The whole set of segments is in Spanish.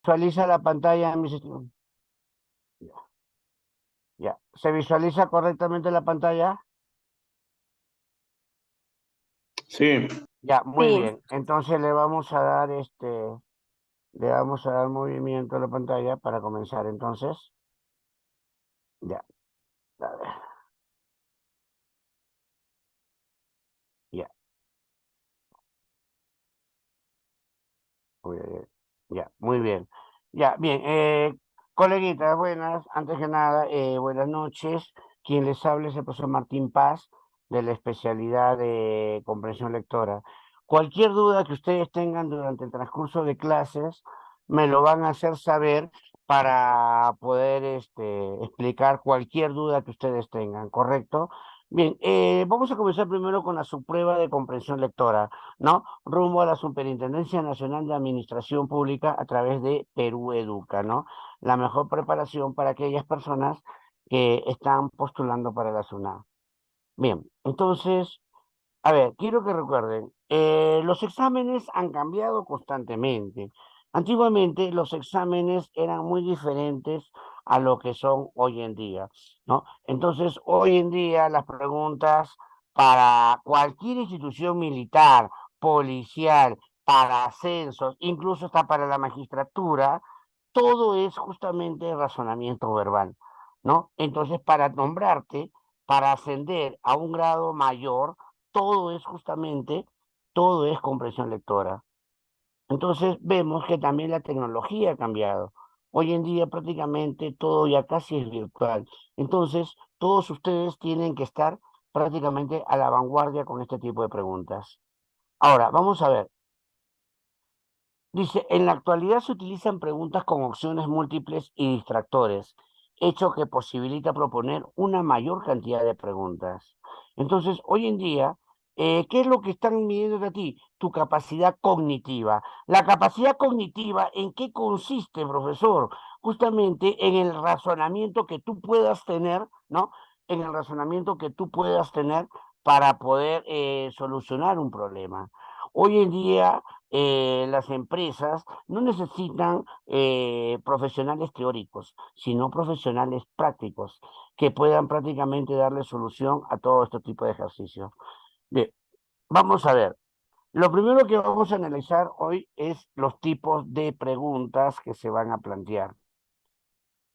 visualiza la pantalla, mis estimados? Ya, ya. ¿Se visualiza correctamente la pantalla? Sí. Ya, muy Sí. bien. Entonces le vamos a dar movimiento a la pantalla para comenzar. Entonces, ya, a ver, ya, muy bien, ya, muy bien. Ya, bien, coleguitas, buenas, antes que nada, buenas noches. Quien les habla es el profesor Martín Paz, de la especialidad de comprensión lectora. Cualquier duda que ustedes tengan durante el transcurso de clases, me lo van a hacer saber para poder explicar cualquier duda que ustedes tengan, ¿correcto? Bien, vamos a comenzar primero con la subprueba de comprensión lectora, ¿no? Rumbo a la Superintendencia Nacional de Administración Pública a través de Perú Educa, ¿no? La mejor preparación para aquellas personas que están postulando para la SUNAT. Bien, entonces, a ver, quiero que recuerden, los exámenes han cambiado constantemente. Antiguamente los exámenes eran muy diferentes a lo que son hoy en día, ¿no? Entonces, hoy en día las preguntas para cualquier institución militar, policial, para ascensos, incluso hasta para la magistratura, todo es justamente razonamiento verbal, ¿no? Entonces, para nombrarte, para ascender a un grado mayor, todo es justamente, todo es comprensión lectora. Entonces vemos que también la tecnología ha cambiado. Hoy en día prácticamente todo ya casi es virtual. Entonces, todos ustedes tienen que estar prácticamente a la vanguardia con este tipo de preguntas. Ahora, vamos a ver. Dice, en la actualidad se utilizan preguntas con opciones múltiples y distractores, hecho que posibilita proponer una mayor cantidad de preguntas. Entonces, hoy en día, ¿qué es lo que están midiendo de ti? Tu capacidad cognitiva. La capacidad cognitiva, ¿en qué consiste, profesor? Justamente en el razonamiento que tú puedas tener, ¿no? En el razonamiento que tú puedas tener para poder solucionar un problema. Hoy en día las empresas no necesitan profesionales teóricos, sino profesionales prácticos que puedan prácticamente darle solución a todo este tipo de ejercicios. Bien, vamos a ver. Lo primero que vamos a analizar hoy es los tipos de preguntas que se van a plantear.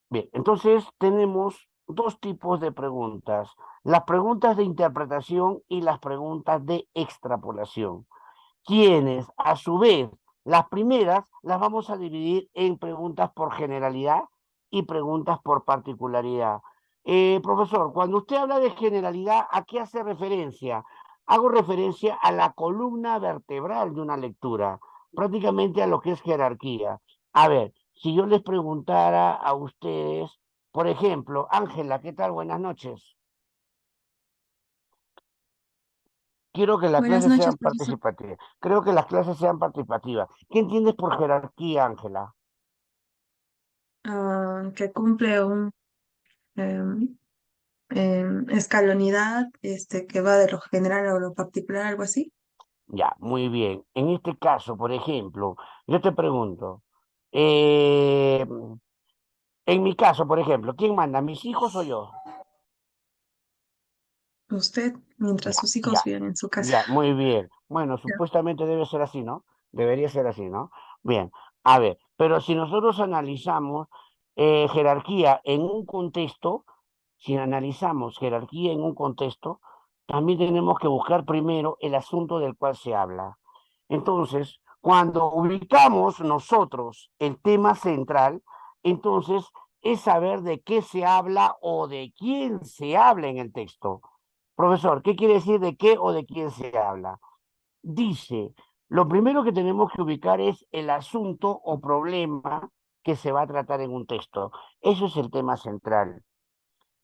Bien, entonces tenemos dos tipos de preguntas, las preguntas de interpretación y las preguntas de extrapolación, quienes a su vez las primeras las vamos a dividir en preguntas por generalidad y preguntas por particularidad. Profesor, cuando usted habla de generalidad, ¿a qué hace referencia? Hago referencia a la columna vertebral de una lectura, prácticamente a lo que es jerarquía. A ver, si yo les preguntara a ustedes, por ejemplo, Ángela, ¿qué tal? Buenas noches. Quiero que las Buenas clases noches, sean profesor. participativas. Creo que las clases sean participativas. ¿Qué entiendes por jerarquía, Ángela? Que cumple un escalonidad, que va de lo general a lo particular, algo así. Ya, muy bien. En este caso, por ejemplo, yo te pregunto, eh, en mi caso, por ejemplo, ¿quién manda, mis hijos o yo? Usted, mientras Ya, sus hijos ya, viven en su casa. ya, muy bien. Bueno, Ya. supuestamente debe ser así, ¿no? Debería ser así, ¿no? Bien, a ver, pero si nosotros analizamos jerarquía en un contexto, si analizamos jerarquía en un contexto, también tenemos que buscar primero el asunto del cual se habla. Entonces, cuando ubicamos nosotros el tema central, entonces es saber de qué se habla o de quién se habla en el texto. Profesor, ¿qué quiere decir de qué o de quién se habla? Dice, lo primero que tenemos que ubicar es el asunto o problema que se va a tratar en un texto. Eso es el tema central.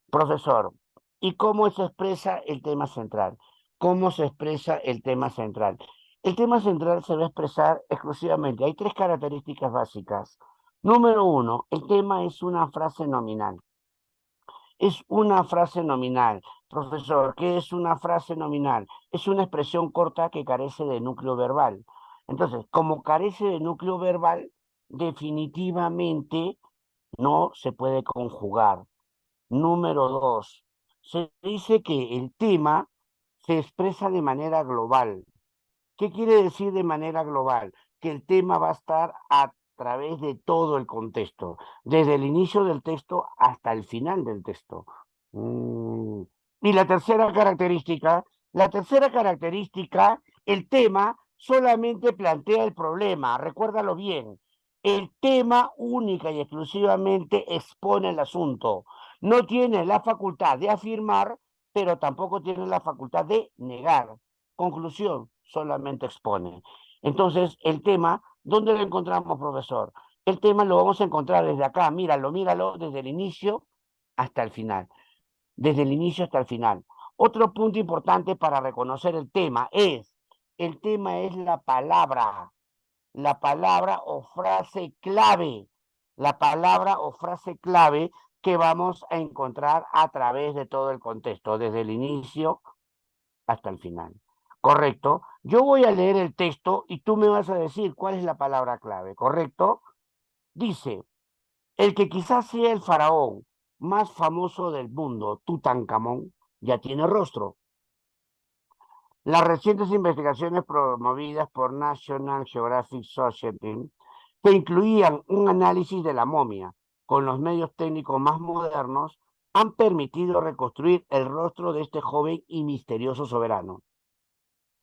Profesor, ¿y cómo se expresa el tema central? ¿Cómo se expresa el tema central? El tema central se va a expresar exclusivamente. Hay tres características básicas. Número uno, el tema es una frase nominal. Es una frase nominal. Profesor, ¿qué es una frase nominal? Es una expresión corta que carece de núcleo verbal. Entonces, como carece de núcleo verbal, definitivamente no se puede conjugar. Número dos, se dice que el tema se expresa de manera global. ¿Qué quiere decir de manera global? Que el tema va a estar a través de todo el contexto, desde el inicio del texto hasta el final del texto. Mm. Y la tercera característica, el tema solamente plantea el problema, recuérdalo bien. El tema única y exclusivamente expone el asunto. No tiene la facultad de afirmar, pero tampoco tiene la facultad de negar. Conclusión, solamente expone. Entonces, el tema, ¿dónde lo encontramos, profesor? El tema lo vamos a encontrar desde acá, míralo, míralo, desde el inicio hasta el final. Desde el inicio hasta el final. Otro punto importante para reconocer el tema es la palabra o frase clave, la palabra o frase clave que vamos a encontrar a través de todo el contexto, desde el inicio hasta el final. ¿Correcto? Yo voy a leer el texto y tú me vas a decir cuál es la palabra clave, ¿correcto? Dice, el que quizás sea el faraón más famoso del mundo, Tutankamón, ya tiene rostro. Las recientes investigaciones promovidas por National Geographic Society, que incluían un análisis de la momia con los medios técnicos más modernos, han permitido reconstruir el rostro de este joven y misterioso soberano.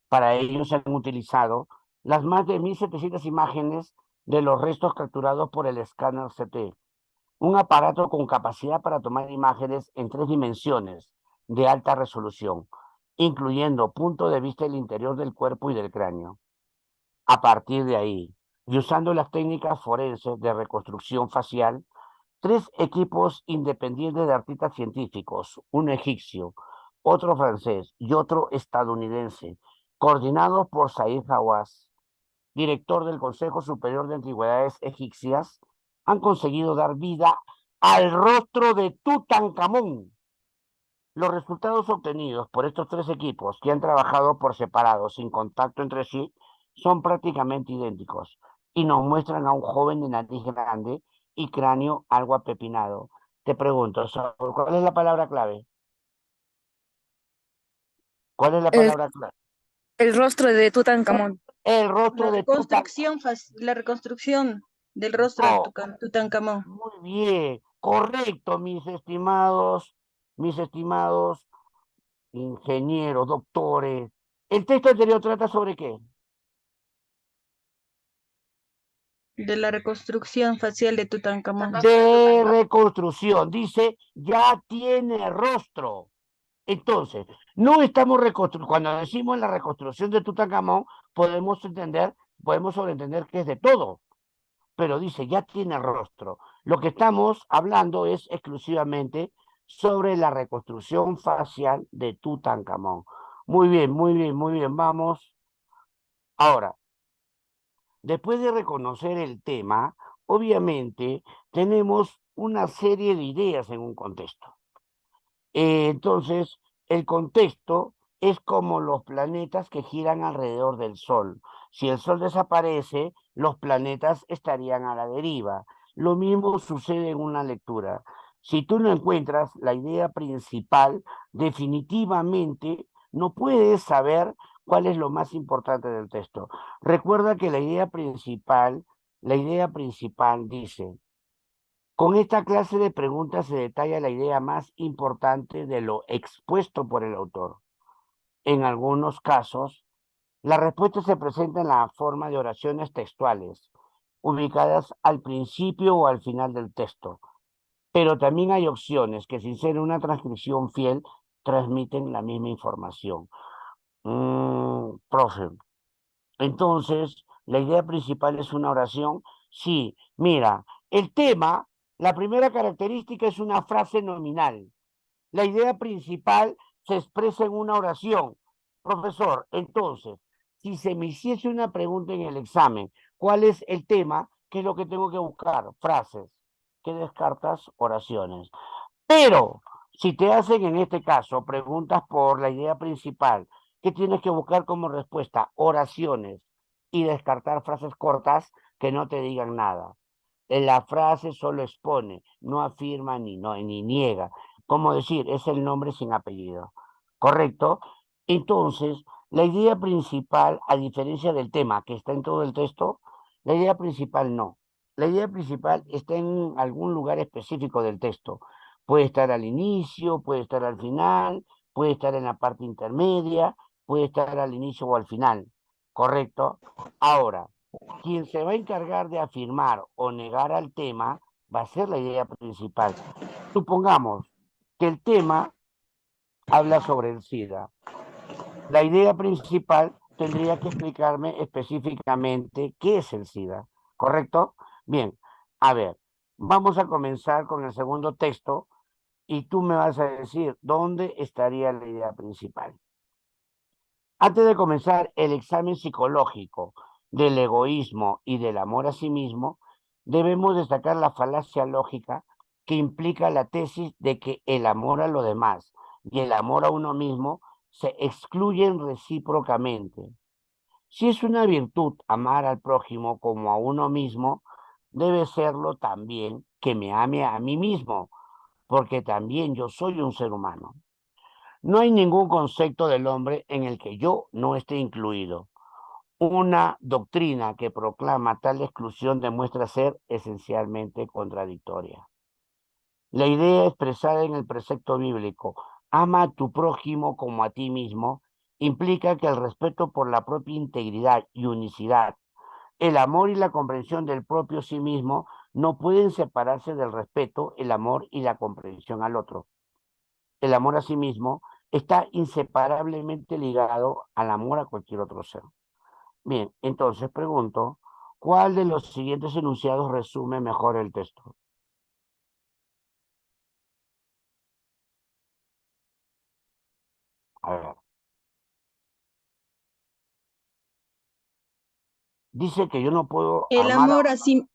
Para ello se han utilizado las más de 1.700 imágenes de los restos capturados por el escáner CT, un aparato con capacidad para tomar imágenes en 3 dimensiones de alta resolución, incluyendo punto de vista del interior del cuerpo y del cráneo. A partir de ahí, y usando las técnicas forenses de reconstrucción facial, 3 equipos independientes de artistas científicos, uno egipcio, otro francés y otro estadounidense, coordinados por Said Hawass, director del Consejo Superior de Antigüedades Egipcias, han conseguido dar vida al rostro de Tutankamón. Los resultados obtenidos por estos 3 equipos, que han trabajado por separado, sin contacto entre sí, son prácticamente idénticos y nos muestran a un joven de nariz grande y cráneo algo apepinado. Te pregunto, ¿cuál es la palabra clave? ¿Cuál es la El, palabra clave? el rostro de Tutankamón. El rostro de Tutankamón. La reconstrucción del rostro de Tutankamón. Muy bien, correcto, mis estimados ingenieros, doctores. ¿El texto anterior trata sobre qué? De la reconstrucción facial de Tutankamón. De reconstrucción. Dice, ya tiene rostro. Entonces, no estamos reconstruyendo. Cuando decimos la reconstrucción de Tutankamón, podemos sobreentender que es de todo. Pero dice, ya tiene rostro. Lo que estamos hablando es exclusivamente sobre la reconstrucción facial de Tutankamón. Muy bien, muy bien, muy bien. Vamos. Ahora, después de reconocer el tema, obviamente tenemos una serie de ideas en un contexto. Entonces, el contexto es como los planetas que giran alrededor del Sol. Si el Sol desaparece, los planetas estarían a la deriva. Lo mismo sucede en una lectura. Si tú no encuentras la idea principal, definitivamente no puedes saber cuál es lo más importante del texto. Recuerda que la idea principal dice, con esta clase de preguntas se detalla la idea más importante de lo expuesto por el autor. En algunos casos, la respuesta se presenta en la forma de oraciones textuales, ubicadas al principio o al final del texto, pero también hay opciones que, sin ser una transcripción fiel, transmiten la misma información. Profe, entonces, la idea principal es una oración. Sí, mira, el tema, la primera característica es una frase nominal. La idea principal se expresa en una oración. Profesor, entonces, si se me hiciese una pregunta en el examen, ¿cuál es el tema? ¿Qué es lo que tengo que buscar? Frases. ¿Qué descartas? Oraciones. Pero si te hacen en este caso preguntas por la idea principal, ¿qué tienes que buscar como respuesta? Oraciones y descartar frases cortas que no te digan nada. La frase solo expone, no afirma ni, no, ni niega. Como decir, es el nombre sin apellido. ¿Correcto? Entonces, la idea principal, a diferencia del tema que está en todo el texto, la idea principal no. La idea principal está en algún lugar específico del texto. Puede estar al inicio, puede estar al final, puede estar en la parte intermedia, puede estar al inicio o al final. ¿Correcto? Ahora, quien se va a encargar de afirmar o negar al tema va a ser la idea principal. Supongamos que el tema habla sobre el SIDA. La idea principal tendría que explicarme específicamente qué es el SIDA, ¿correcto? Bien, a ver, vamos a comenzar con el segundo texto y tú me vas a decir dónde estaría la idea principal. Antes de comenzar el examen psicológico del egoísmo y del amor a sí mismo, debemos destacar la falacia lógica que implica la tesis de que el amor a lo demás y el amor a uno mismo se excluyen recíprocamente. Si es una virtud amar al prójimo como a uno mismo, debe serlo también que me ame a mí mismo, porque también yo soy un ser humano. No hay ningún concepto del hombre en el que yo no esté incluido. Una doctrina que proclama tal exclusión demuestra ser esencialmente contradictoria. La idea expresada en el precepto bíblico, ama a tu prójimo como a ti mismo, implica que el respeto por la propia integridad y unicidad, el amor y la comprensión del propio sí mismo no pueden separarse del respeto, el amor y la comprensión al otro. El amor a sí mismo está inseparablemente ligado al amor a cualquier otro ser. Bien, entonces pregunto, ¿cuál de los siguientes enunciados resume mejor el texto? A ver, dice que yo no puedo El amar a... amor a sí,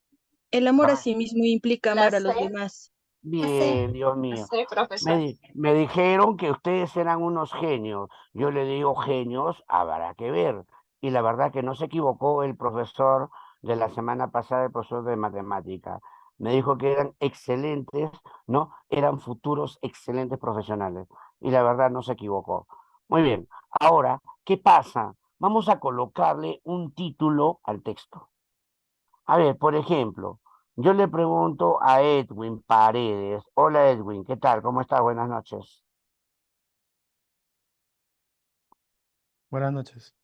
el amor a Va, sí mismo implica La amar a los sé, demás. la sé, bien, Dios la mío. sé, Me, profesor. me dijeron que ustedes eran unos genios. Yo le digo genios, habrá que ver. Y la verdad que no se equivocó el profesor de la semana pasada, el profesor de matemática. Me dijo que eran excelentes, ¿no? Eran futuros excelentes profesionales. Y la verdad no se equivocó. Muy bien. Ahora, ¿qué pasa? Vamos a colocarle un título al texto. A ver, por ejemplo, yo le pregunto a Edwin Paredes. Hola Edwin, ¿qué tal? ¿Cómo estás? Buenas noches. Buenas noches.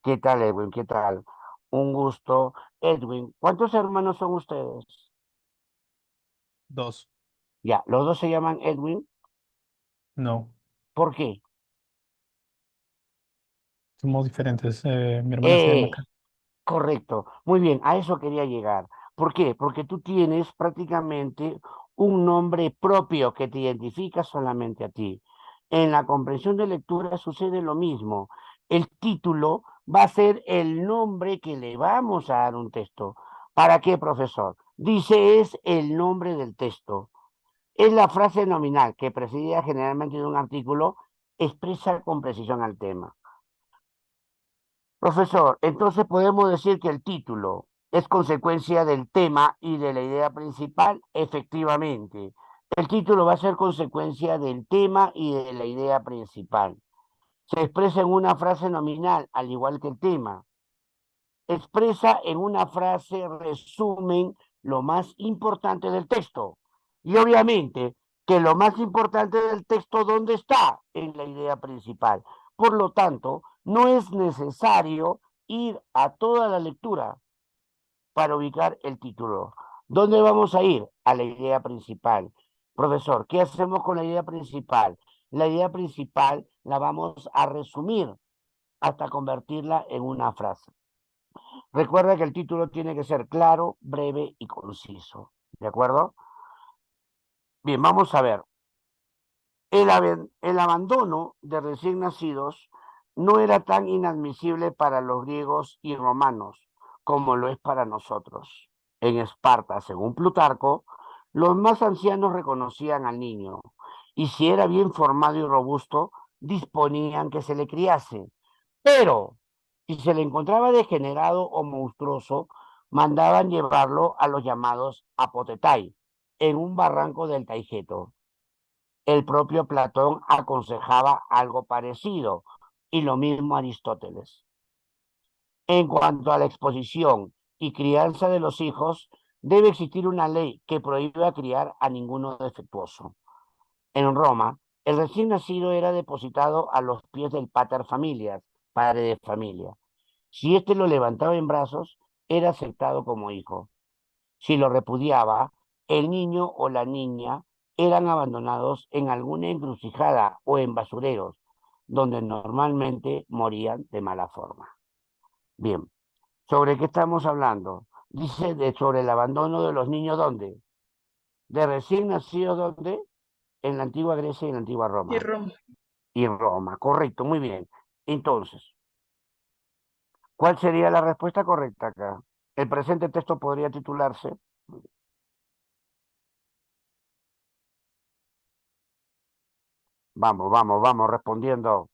¿Qué tal, Edwin? ¿Qué tal? Un gusto. Edwin, ¿cuántos hermanos son ustedes? Dos. Ya, los dos se llaman Edwin. No, ¿Por qué? somos diferentes. Mi hermana se llama Eh, Kat. Correcto. Muy bien, a eso quería llegar. ¿Por qué? Porque tú tienes prácticamente un nombre propio que te identifica solamente a ti. En la comprensión de lectura sucede lo mismo. El título va a ser el nombre que le vamos a dar a un texto. ¿Para qué, profesor? Dice es el nombre del texto. Es la frase nominal que precedida generalmente de un artículo, expresa con precisión al tema. Profesor, entonces podemos decir que el título es consecuencia del tema y de la idea principal, efectivamente. El título va a ser consecuencia del tema y de la idea principal. Se expresa en una frase nominal, al igual que el tema. Expresa en una frase resumen lo más importante del texto. Y obviamente que lo más importante del texto, ¿dónde está? En la idea principal. Por lo tanto, no es necesario ir a toda la lectura para ubicar el título. ¿Dónde vamos a ir? A la idea principal. Profesor, ¿qué hacemos con la idea principal? La idea principal la vamos a resumir hasta convertirla en una frase. Recuerda que el título tiene que ser claro, breve y conciso. ¿De acuerdo? Bien, vamos a ver. El abandono de recién nacidos no era tan inadmisible para los griegos y romanos como lo es para nosotros. En Esparta, según Plutarco, los más ancianos reconocían al niño y si era bien formado y robusto, disponían que se le criase. Pero si se le encontraba degenerado o monstruoso, mandaban llevarlo a los llamados apotetai, en un barranco del Taigeto. El propio Platón aconsejaba algo parecido, y lo mismo Aristóteles. En cuanto a la exposición y crianza de los hijos, debe existir una ley que prohíba criar a ninguno defectuoso. En Roma, el recién nacido era depositado a los pies del pater familias, padre de familia. Si éste lo levantaba en brazos, era aceptado como hijo. Si lo repudiaba, el niño o la niña eran abandonados en alguna encrucijada o en basureros, donde normalmente morían de mala forma. Bien, ¿sobre qué estamos hablando? Dice sobre el abandono de los niños, ¿dónde? De recién nacidos, ¿dónde? En la antigua Grecia y en la antigua Y Roma. Roma. Y Roma, correcto, muy bien. Entonces, ¿cuál sería la respuesta correcta acá? El presente texto podría titularse. Vamos, vamos, vamos, respondiendo.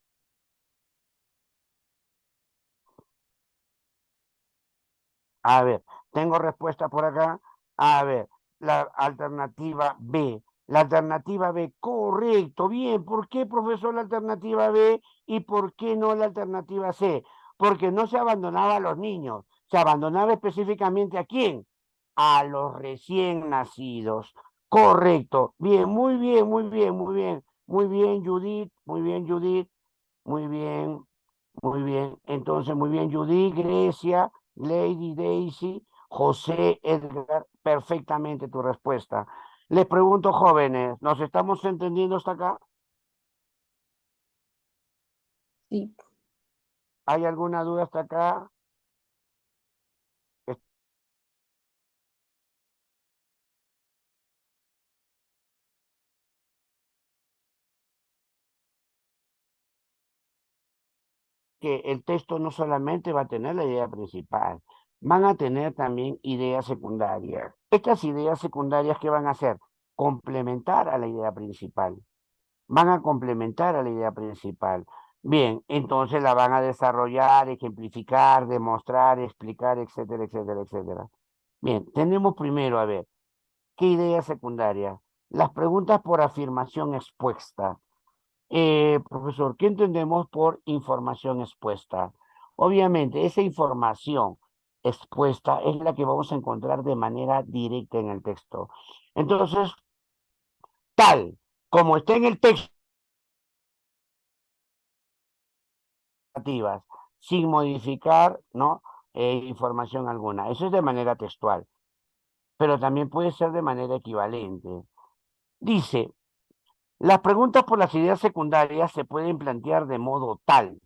A ver, tengo respuesta por acá. A ver, la alternativa B. La alternativa B, correcto, bien. ¿Por qué, profesor, la alternativa B y por qué no la alternativa C? Porque no se abandonaba a los niños, se abandonaba específicamente ¿a quién? A los recién nacidos. Correcto, bien, muy bien, muy bien, muy bien. Muy bien, Judith, muy bien, Judith, muy bien, muy bien. Entonces, muy bien, Judith, Grecia, Lady Daisy, José Edgar, perfectamente tu respuesta. Les pregunto, jóvenes, ¿nos estamos entendiendo hasta acá? Sí. ¿Hay alguna duda hasta acá? Es que el texto no solamente va a tener la idea principal, van a tener también ideas secundarias. Estas ideas secundarias, ¿qué van a hacer? Complementar a la idea principal. Van a complementar a la idea principal. Bien, entonces la van a desarrollar, ejemplificar, demostrar, explicar, etcétera, etcétera, etcétera. Bien, tenemos primero, a ver, ¿qué idea secundaria? Las preguntas por afirmación expuesta. Profesor, ¿qué entendemos por información expuesta? Obviamente, esa información expuesta es la que vamos a encontrar de manera directa en el texto. Entonces, tal como está en el texto, sin modificar, ¿no? Información alguna. Eso es de manera textual, pero también puede ser de manera equivalente. Dice, las preguntas por las ideas secundarias se pueden plantear de modo tal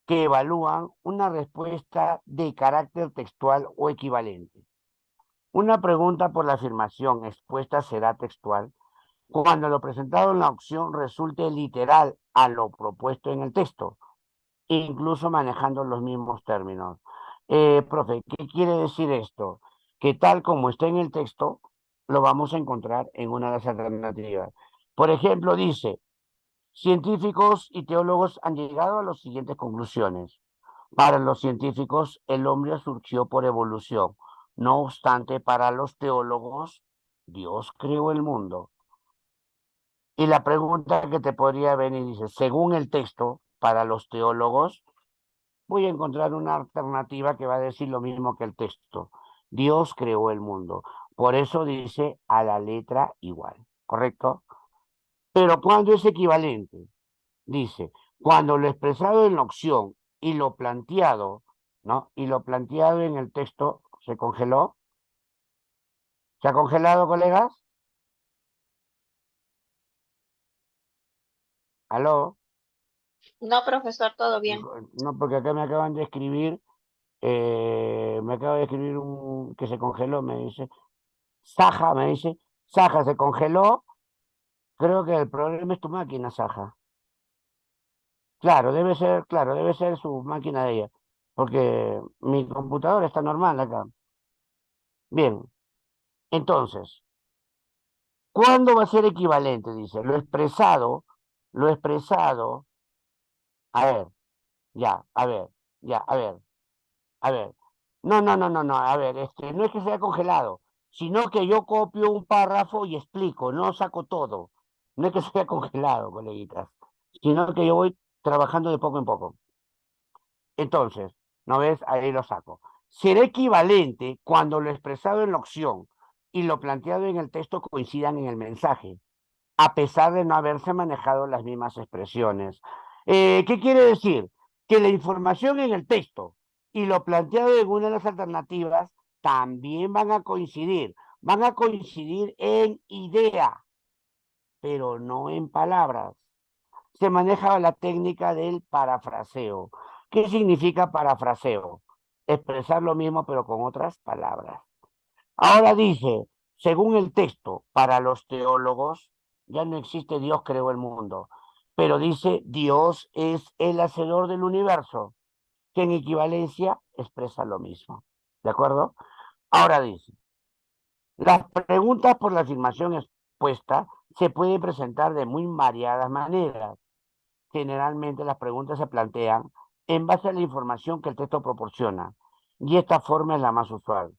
que evalúan una respuesta de carácter textual o equivalente. Una pregunta por la afirmación expuesta será textual cuando lo presentado en la opción resulte literal a lo propuesto en el texto, incluso manejando los mismos términos. Profe, ¿qué quiere decir esto? Que tal como está en el texto, lo vamos a encontrar en una de las alternativas. Por ejemplo, dice, científicos y teólogos han llegado a las siguientes conclusiones. Para los científicos, el hombre surgió por evolución. No obstante, para los teólogos, Dios creó el mundo. Y la pregunta que te podría venir dice, según el texto, para los teólogos, voy a encontrar una alternativa que va a decir lo mismo que el texto. Dios creó el mundo. Por eso dice a la letra igual, ¿correcto? Pero cuando es equivalente, dice, cuando lo expresado en la opción y lo planteado, ¿no? Y lo planteado en el texto se congeló. ¿Se ha congelado, colegas? ¿Aló? No, profesor, todo bien. No, porque acá me acaban de escribir, me acaba de escribir un que se congeló, me dice. Saja, me dice, Saja se congeló. Creo que el problema es tu máquina, Saja. Claro, debe ser su máquina de ella. Porque mi computadora está normal acá. Bien, entonces, ¿cuándo va a ser equivalente? Dice, lo expresado, a ver, ya, a ver, ya, a ver, a ver. No. A ver, no es que sea congelado, sino que yo copio un párrafo y explico, no saco todo. No es que sea congelado, coleguitas, sino que yo voy trabajando de poco en poco. Entonces, ¿no ves? Ahí lo saco. Será equivalente cuando lo expresado en la opción y lo planteado en el texto coincidan en el mensaje, a pesar de no haberse manejado las mismas expresiones. ¿Qué quiere decir? Que la información en el texto y lo planteado en una de las alternativas también van a coincidir en idea, pero no en palabras. Se maneja la técnica del parafraseo. ¿Qué significa parafraseo? Expresar lo mismo pero con otras palabras. Ahora dice, según el texto, para los teólogos, ya no existe Dios creó el mundo, pero dice Dios es el hacedor del universo, que en equivalencia expresa lo mismo. ¿De acuerdo? Ahora dice, las preguntas por la afirmación expuesta se pueden presentar de muy variadas maneras. Generalmente las preguntas se plantean en base a la información que el texto proporciona, y esta forma es la más usual.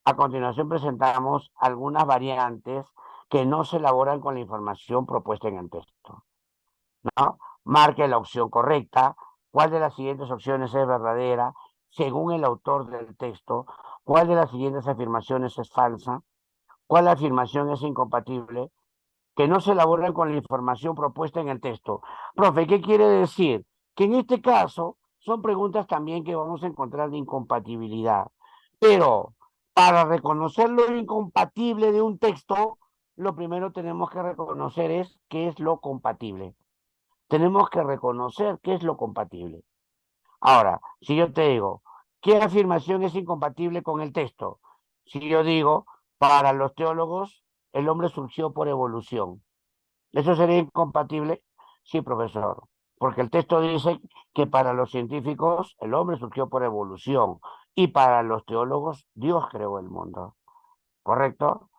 A continuación presentamos algunas variantes que no se elaboran con la información propuesta en el texto, ¿no? Marque la opción correcta, cuál de las siguientes opciones es verdadera, según el autor del texto, cuál de las siguientes afirmaciones es falsa, cuál afirmación es incompatible, que no se elaboran con la información propuesta en el texto. Profe, ¿qué quiere decir? Que en este caso son preguntas también que vamos a encontrar de incompatibilidad. Pero para reconocer lo incompatible de un texto, lo primero tenemos que reconocer es qué es lo compatible. Tenemos que reconocer qué es lo compatible. Ahora, si yo te digo, ¿qué afirmación es incompatible con el texto? Si yo digo, para los teólogos, el hombre surgió por evolución. ¿Eso sería incompatible? Sí, profesor, porque el texto dice que para los científicos el hombre surgió por evolución y para los teólogos Dios creó el mundo, ¿correcto?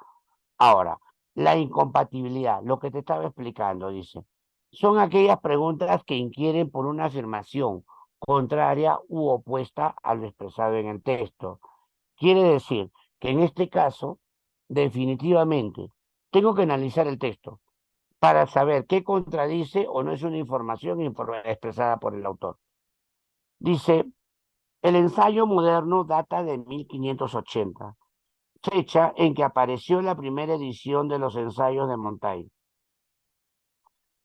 Ahora, la incompatibilidad, lo que te estaba explicando, dice, son aquellas preguntas que inquieren por una afirmación contraria u opuesta a lo expresado en el texto. Quiere decir que en este caso, definitivamente, tengo que analizar el texto para saber qué contradice o no es una información expresada por el autor. Dice, el ensayo moderno data de 1580, fecha en que apareció la primera edición de los ensayos de Montaigne.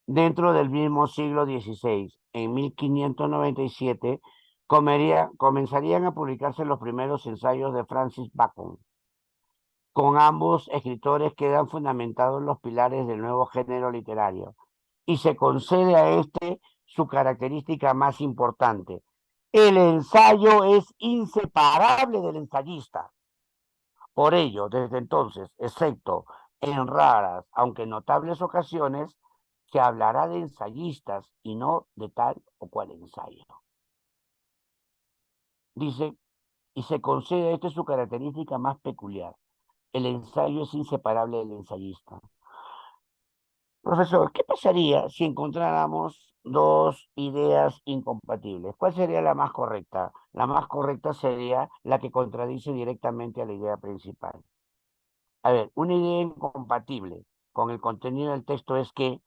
Dentro del mismo siglo XVI, en 1597, comenzarían a publicarse los primeros ensayos de Francis Bacon. Con ambos escritores quedan fundamentados los pilares del nuevo género literario, y se concede a este su característica más importante. El ensayo es inseparable del ensayista. Por ello, desde entonces, excepto en raras, aunque notables ocasiones, se hablará de ensayistas y no de tal o cual ensayo. Dice, y se concede a este su característica más peculiar. El ensayo es inseparable del ensayista. Profesor, ¿qué pasaría si encontráramos dos ideas incompatibles? ¿Cuál sería la más correcta? La más correcta sería la que contradice directamente a la idea principal. A ver, una idea incompatible con el contenido del texto es que,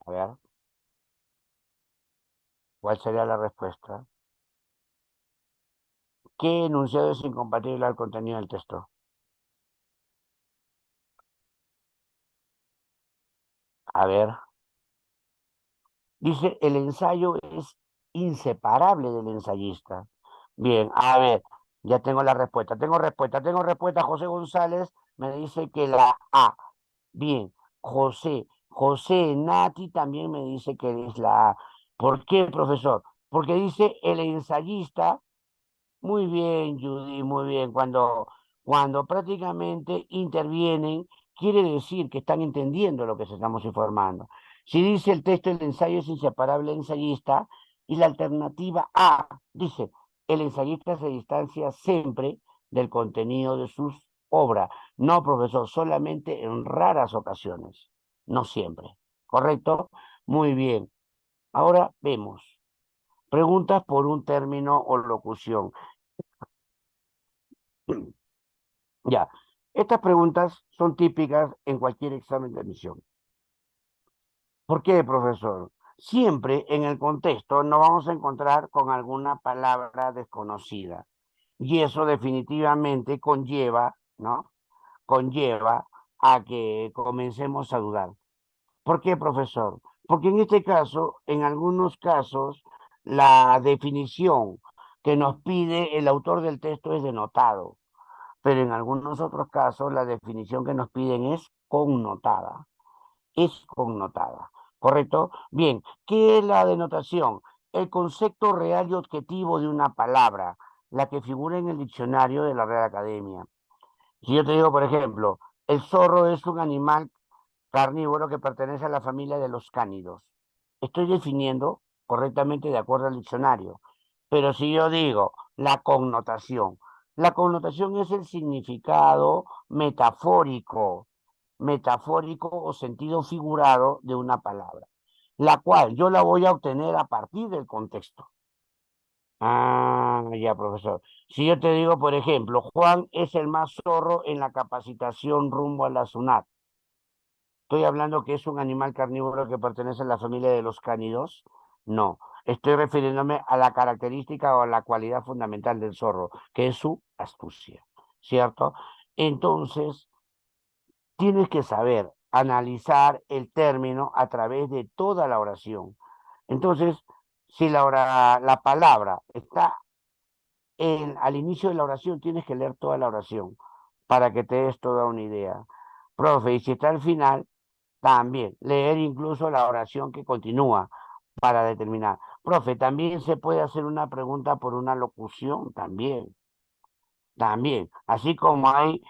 a ver, ¿cuál sería la respuesta? ¿Qué enunciado es incompatible al contenido del texto? A ver, dice, el ensayo es inseparable del ensayista. Bien, a ver, ya tengo la respuesta. Tengo respuesta. José González me dice que la A. Bien, José Nati también me dice que es la A. ¿Por qué, profesor? Porque dice el ensayista. Muy bien, Judy, muy bien. Cuando prácticamente intervienen, quiere decir que están entendiendo lo que se estamos informando. Si dice el texto, el ensayo es inseparable del ensayista, y la alternativa A dice, el ensayista se distancia siempre del contenido de sus obra. No, profesor, solamente en raras ocasiones, no siempre. ¿Correcto? Muy bien. Ahora vemos. Preguntas por un término o locución. Ya. Estas preguntas son típicas en cualquier examen de admisión. ¿Por qué, profesor? Siempre en el contexto nos vamos a encontrar con alguna palabra desconocida. Y eso definitivamente conlleva, ¿no? Conlleva a que comencemos a dudar. ¿Por qué, profesor? Porque en este caso, en algunos casos, la definición que nos pide el autor del texto es denotado, pero en algunos otros casos la definición que nos piden es connotada. Es connotada. ¿Correcto? Bien, ¿qué es la denotación? El concepto real y objetivo de una palabra, la que figura en el diccionario de la Real Academia. Si yo te digo, por ejemplo, el zorro es un animal carnívoro que pertenece a la familia de los cánidos. Estoy definiendo correctamente de acuerdo al diccionario. Pero si yo digo la connotación es el significado metafórico o sentido figurado de una palabra, la cual yo la voy a obtener a partir del contexto. Ah, ya, profesor. Si yo te digo, por ejemplo, Juan es el más zorro en la capacitación rumbo a la SUNAT. ¿Estoy hablando que es un animal carnívoro que pertenece a la familia de los cánidos? No. Estoy refiriéndome a la característica o a la cualidad fundamental del zorro, que es su astucia. ¿Cierto? Entonces, tienes que saber analizar el término a través de toda la oración. Entonces, si la palabra está al inicio de la oración, tienes que leer toda la oración para que te des toda una idea. Profe, y si está al final, también leer incluso la oración que continúa para determinar. Profe, también se puede hacer una pregunta por una locución, también. También, así como hay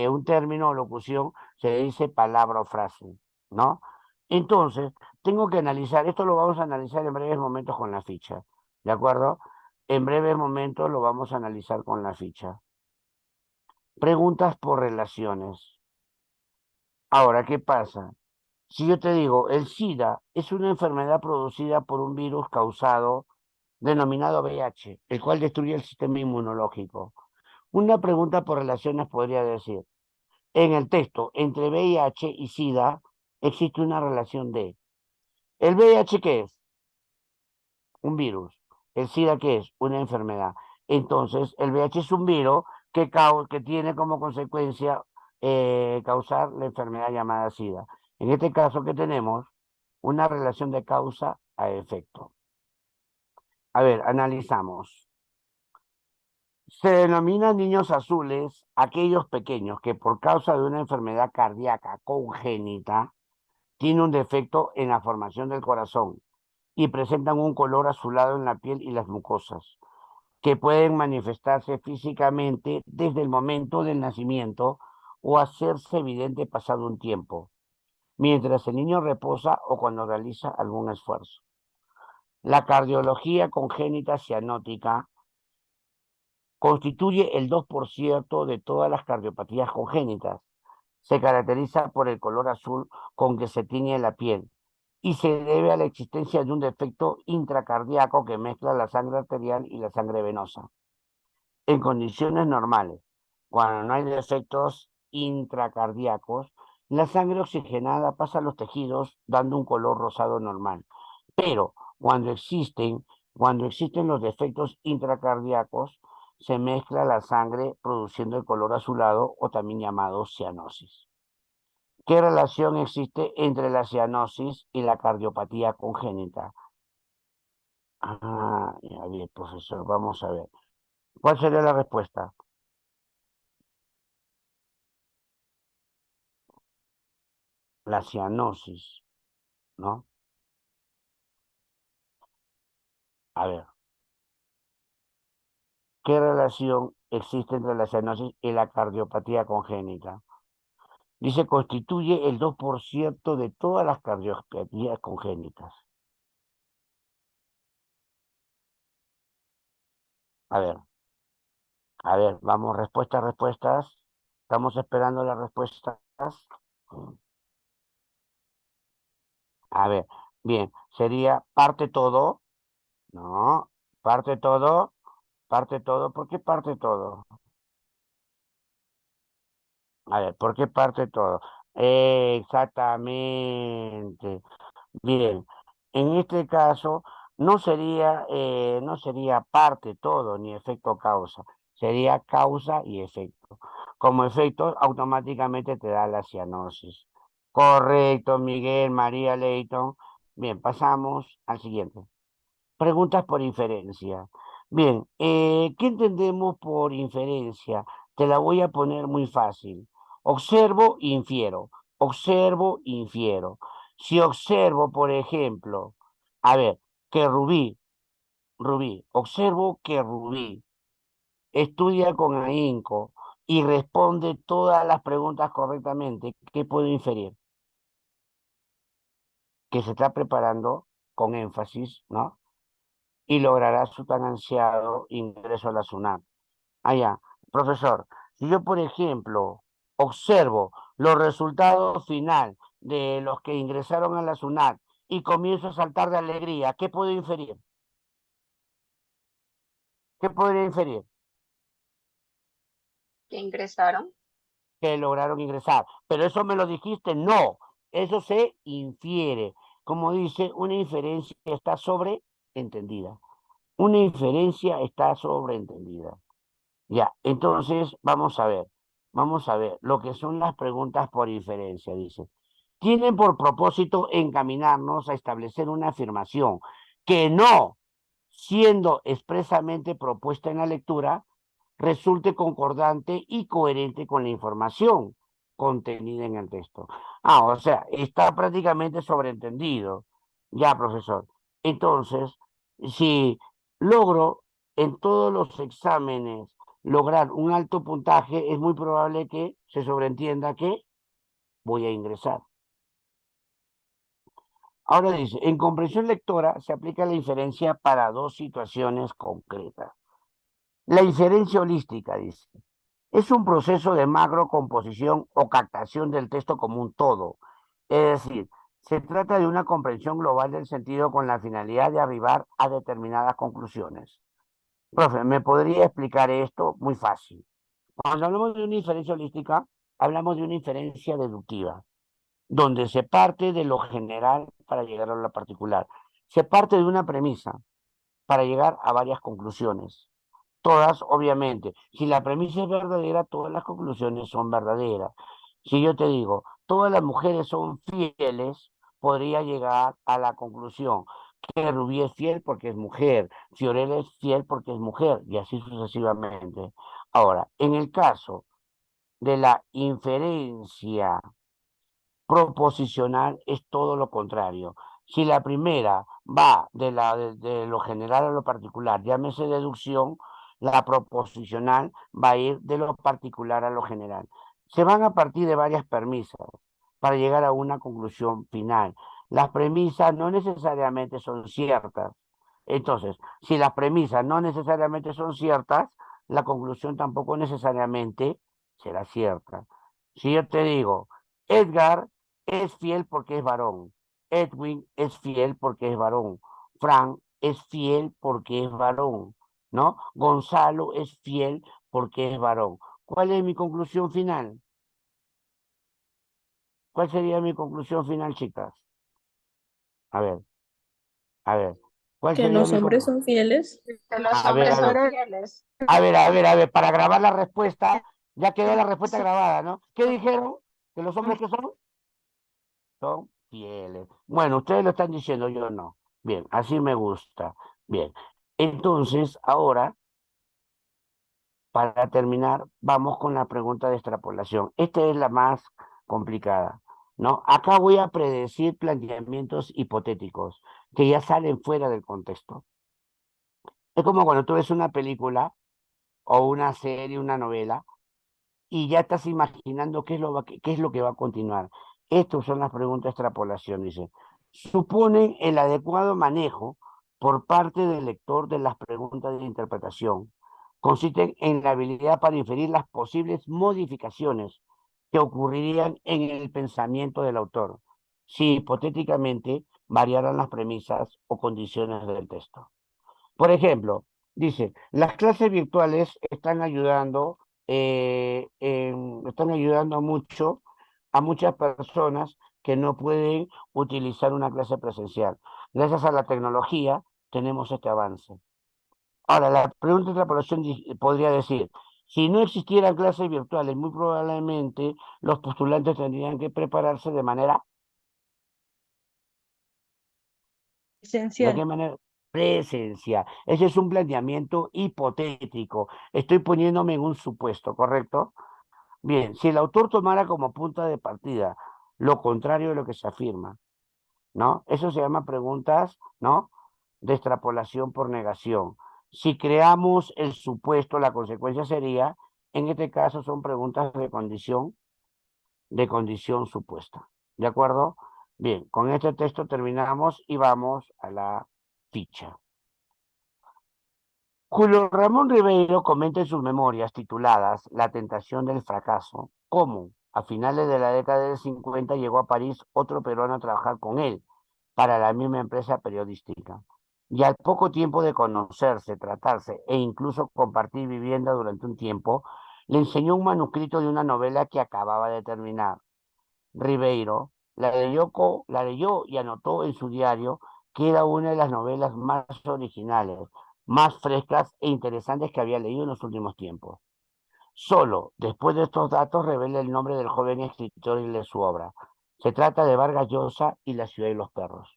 un término o locución, se dice palabra o frase, ¿no? Entonces, tengo que analizar, esto lo vamos a analizar en breves momentos con la ficha, ¿de acuerdo? En breves momentos lo vamos a analizar con la ficha. Preguntas por relaciones. Ahora, ¿qué pasa? Si yo te digo, el SIDA es una enfermedad producida por un virus causado, denominado VIH, el cual destruye el sistema inmunológico. Una pregunta por relaciones podría decir, en el texto, entre VIH y SIDA existe una relación de, ¿el VIH qué es? Un virus. ¿El SIDA qué es? Una enfermedad. Entonces, el VIH es un virus que tiene como consecuencia causar la enfermedad llamada SIDA. En este caso, ¿qué tenemos? Una relación de causa a efecto. A ver, analizamos. Se denominan niños azules aquellos pequeños que por causa de una enfermedad cardíaca congénita tienen un defecto en la formación del corazón y presentan un color azulado en la piel y las mucosas, que pueden manifestarse físicamente desde el momento del nacimiento o hacerse evidente pasado un tiempo, mientras el niño reposa o cuando realiza algún esfuerzo. La cardiología congénita cianótica constituye el 2% de todas las cardiopatías congénitas. Se caracteriza por el color azul con que se tiñe la piel y se debe a la existencia de un defecto intracardíaco que mezcla la sangre arterial y la sangre venosa. En condiciones normales, cuando no hay defectos intracardíacos, la sangre oxigenada pasa a los tejidos dando un color rosado normal. Pero cuando existen los defectos intracardíacos, se mezcla la sangre produciendo el color azulado o también llamado cianosis. ¿Qué relación existe entre la cianosis y la cardiopatía congénita? Ya bien, profesor, vamos a ver. ¿Cuál sería la respuesta? La cianosis, ¿no? A ver, ¿qué relación existe entre la cianosis y la cardiopatía congénita? Dice, constituye el 2% de todas las cardiopatías congénitas. A ver, vamos, respuestas. Estamos esperando las respuestas. A ver, bien, sería parte todo. No, parte todo, parte todo. ¿Por qué parte todo? A ver, ¿por qué parte todo? Exactamente. Bien, en este caso no sería parte todo ni efecto causa, sería causa y efecto. Como efecto, automáticamente te da la cianosis. Correcto, Miguel, María Leighton. Bien, pasamos al siguiente. Preguntas por inferencia. Bien, ¿qué entendemos por inferencia? Te la voy a poner muy fácil. Observo, infiero. Observo, infiero. Si observo, por ejemplo, a ver, que observo que Rubí estudia con ahínco y responde todas las preguntas correctamente, ¿qué puedo inferir? Que se está preparando con énfasis, ¿no? Y logrará su tan ansiado ingreso a la SUNAT. Allá, profesor, si yo, por ejemplo, observo los resultados final de los que ingresaron a la SUNAT y comienzo a saltar de alegría, ¿qué puedo inferir? ¿Qué podría inferir? que ingresaron. Que lograron ingresar. Pero eso me lo dijiste, no, eso se infiere. Como dice, una inferencia está sobreentendida. Una inferencia está sobreentendida. Ya, entonces vamos a ver lo que son las preguntas por inferencia, dice. Tienen por propósito encaminarnos a establecer una afirmación que no, siendo expresamente propuesta en la lectura, resulte concordante y coherente con la información contenida en el texto. O sea, está prácticamente sobreentendido. Ya, profesor. Entonces, si logro en todos los exámenes lograr un alto puntaje, es muy probable que se sobreentienda que voy a ingresar. Ahora dice, en comprensión lectora se aplica la inferencia para dos situaciones concretas. La inferencia holística, dice, es un proceso de macrocomposición o captación del texto como un todo. Es decir, se trata de una comprensión global del sentido con la finalidad de arribar a determinadas conclusiones. Profe, ¿me podría explicar esto? Muy fácil. Cuando hablamos de una inferencia holística, hablamos de una inferencia deductiva, donde se parte de lo general para llegar a lo particular. Se parte de una premisa para llegar a varias conclusiones. Todas, obviamente. Si la premisa es verdadera, todas las conclusiones son verdaderas. Si yo te digo, todas las mujeres son fieles, podría llegar a la conclusión que Rubí es fiel porque es mujer, Fiorella es fiel porque es mujer, y así sucesivamente. Ahora, en el caso de la inferencia proposicional es todo lo contrario. Si la primera va de lo general a lo particular, llámese deducción, la proposicional va a ir de lo particular a lo general. Se van a partir de varias premisas para llegar a una conclusión final. Las premisas no necesariamente son ciertas. Entonces, si las premisas no necesariamente son ciertas, la conclusión tampoco necesariamente será cierta. Si yo te digo, Edgar es fiel porque es varón. Edwin es fiel porque es varón. Frank es fiel porque es varón, ¿no? Gonzalo es fiel porque es varón. ¿Cuál es mi conclusión final? ¿Cuál sería mi conclusión final, chicas? A ver, a ver. ¿Cuál Que sería los mi hombres conclusión? son fieles. Que los A ver, hombres a son ver, fieles. para grabar la respuesta, ya quedó la respuesta grabada, ¿no? ¿Qué dijeron? ¿Que los hombres que son fieles? Bueno, ustedes lo están diciendo, yo no. Bien, así me gusta. Bien, entonces ahora, para terminar, vamos con la pregunta de extrapolación. Esta es la más complicada, ¿no? Acá voy a predecir planteamientos hipotéticos que ya salen fuera del contexto. Es como cuando tú ves una película o una serie, una novela, y ya estás imaginando qué es lo que va a continuar. Estas son las preguntas de extrapolación, dice. Suponen el adecuado manejo por parte del lector de las preguntas de interpretación, consisten en la habilidad para inferir las posibles modificaciones que ocurrirían en el pensamiento del autor, si hipotéticamente variaran las premisas o condiciones del texto. Por ejemplo, dice, las clases virtuales están ayudando mucho a muchas personas que no pueden utilizar una clase presencial. Gracias a la tecnología tenemos este avance. Ahora, la pregunta de la población podría decir, si no existieran clases virtuales, muy probablemente los postulantes tendrían que prepararse de manera, ¿de qué Esencial. manera? Presencial. Ese es un planteamiento hipotético. Estoy poniéndome en un supuesto, ¿correcto? Bien, si el autor tomara como punto de partida lo contrario de lo que se afirma, ¿no? Eso se llama preguntas, ¿no? De extrapolación por negación. Si creamos el supuesto, la consecuencia sería, en este caso son preguntas de condición supuesta. ¿De acuerdo? Bien, con este texto terminamos y vamos a la ficha. Julio Ramón Ribeiro comenta en sus memorias tituladas La tentación del fracaso, cómo a finales de la década del 50 llegó a París otro peruano a trabajar con él para la misma empresa periodística. Y al poco tiempo de conocerse, tratarse e incluso compartir vivienda durante un tiempo, le enseñó un manuscrito de una novela que acababa de terminar. Ribeiro la leyó y anotó en su diario que era una de las novelas más originales, más frescas e interesantes que había leído en los últimos tiempos. Solo después de estos datos revela el nombre del joven escritor y de su obra. Se trata de Vargas Llosa y La ciudad y los perros.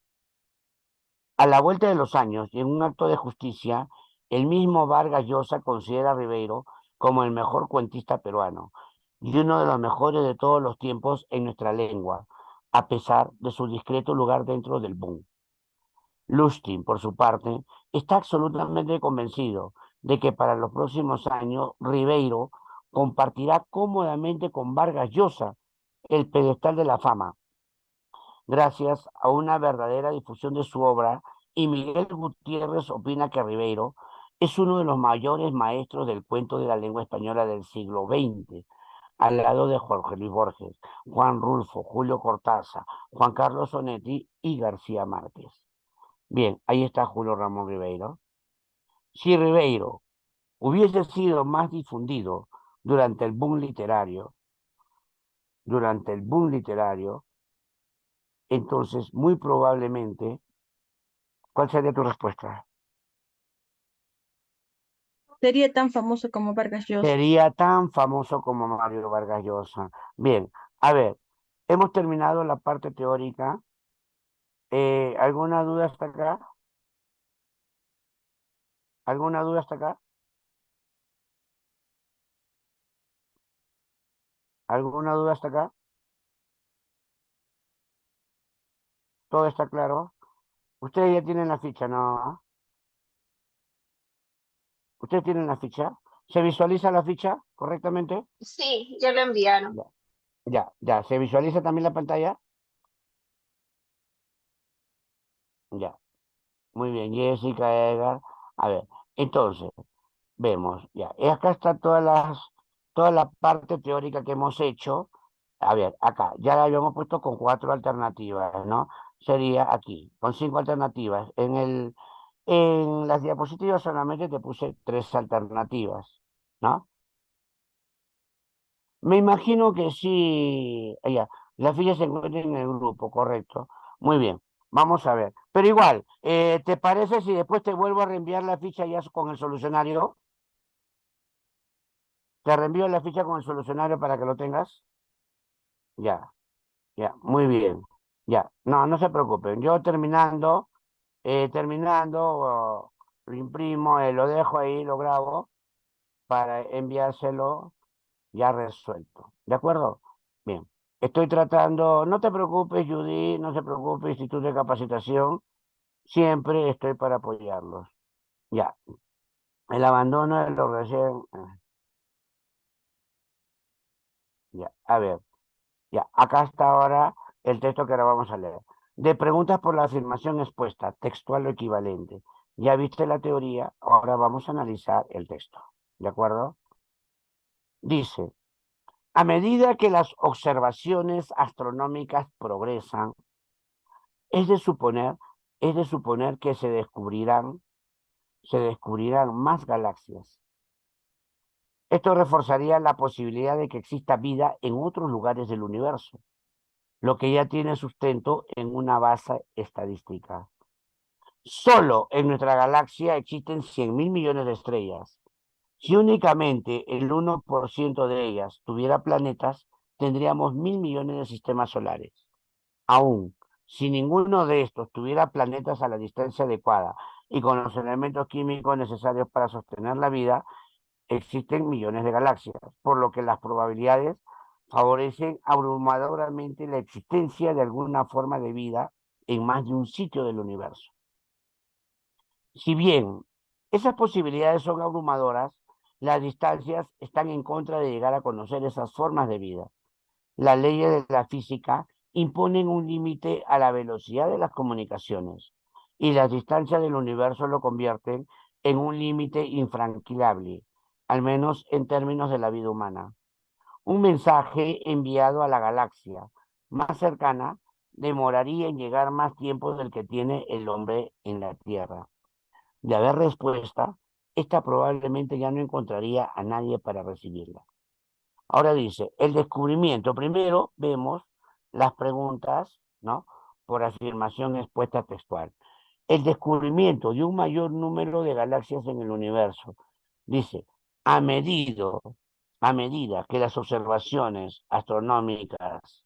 A la vuelta de los años, y en un acto de justicia, el mismo Vargas Llosa considera a Ribeiro como el mejor cuentista peruano y uno de los mejores de todos los tiempos en nuestra lengua, a pesar de su discreto lugar dentro del boom. Lustig, por su parte, está absolutamente convencido de que para los próximos años Ribeiro compartirá cómodamente con Vargas Llosa el pedestal de la fama, gracias a una verdadera difusión de su obra, y Miguel Gutiérrez opina que Ribeiro es uno de los mayores maestros del cuento de la lengua española del siglo XX, al lado de Jorge Luis Borges, Juan Rulfo, Julio Cortázar, Juan Carlos Onetti y García Márquez. Bien, ahí está Julio Ramón Ribeiro. Si Ribeiro hubiese sido más difundido durante el boom literario, entonces muy probablemente, ¿cuál sería tu respuesta? Sería tan famoso como Vargas Llosa. Sería tan famoso como Mario Vargas Llosa. Bien, a ver, hemos terminado la parte teórica. ¿Alguna duda hasta acá? ¿Alguna duda hasta acá? ¿Alguna duda hasta acá? ¿Todo está claro? Ustedes ya tienen la ficha, ¿no? ¿Ustedes tienen la ficha? ¿Se visualiza la ficha correctamente? Sí, ya lo enviaron. Ya, ya. ¿Se visualiza también la pantalla? Ya. Muy bien, Jessica, Edgar. A ver, entonces, vemos, ya. Y acá está toda la parte teórica que hemos hecho. A ver, acá, ya la habíamos puesto con 4 alternativas, ¿no? Sería aquí, con 5 alternativas. En las diapositivas solamente te puse 3 alternativas, ¿no? Me imagino que sí. Ya, la ficha se encuentra en el grupo, correcto. Muy bien, vamos a ver. Pero igual, ¿te parece si después te vuelvo a reenviar la ficha ya con el solucionario? Te reenvío la ficha con el solucionario para que lo tengas. Ya, ya, muy bien. Ya, no se preocupen. Yo terminando, lo imprimo, lo dejo ahí, lo grabo para enviárselo ya resuelto. ¿De acuerdo? Bien. Estoy tratando, no te preocupes, Judy, no se preocupe, Instituto de Capacitación, siempre estoy para apoyarlos. Ya. El abandono de los recién. Ya, a ver. Ya, acá está ahora el texto que ahora vamos a leer. De preguntas por la afirmación expuesta, textual o equivalente. Ya viste la teoría, ahora vamos a analizar el texto. ¿de acuerdo? Dice, a medida que las observaciones astronómicas progresan, es de suponer, es de suponer que se descubrirán más galaxias. Esto reforzaría la posibilidad de que exista vida en otros lugares del universo, lo que ya tiene sustento en una base estadística. Solo en nuestra galaxia existen 100.000 millones de estrellas. Si únicamente el 1% de ellas tuviera planetas, tendríamos 1.000 millones de sistemas solares. Aún, si ninguno de estos tuviera planetas a la distancia adecuada y con los elementos químicos necesarios para sostener la vida, existen millones de galaxias, por lo que las probabilidades favorecen abrumadoramente la existencia de alguna forma de vida en más de un sitio del universo. Si bien esas posibilidades son abrumadoras, las distancias están en contra de llegar a conocer esas formas de vida. Las leyes de la física imponen un límite a la velocidad de las comunicaciones y las distancias del universo lo convierten en un límite infranqueable, al menos en términos de la vida humana. Un mensaje enviado a la galaxia más cercana demoraría en llegar más tiempo del que tiene el hombre en la Tierra. De haber respuesta, esta probablemente ya no encontraría a nadie para recibirla. Ahora dice, el descubrimiento. Primero vemos las preguntas, ¿no? Por afirmación expuesta textual. El descubrimiento de un mayor número de galaxias en el universo. Dice, a medida, a medida que las observaciones astronómicas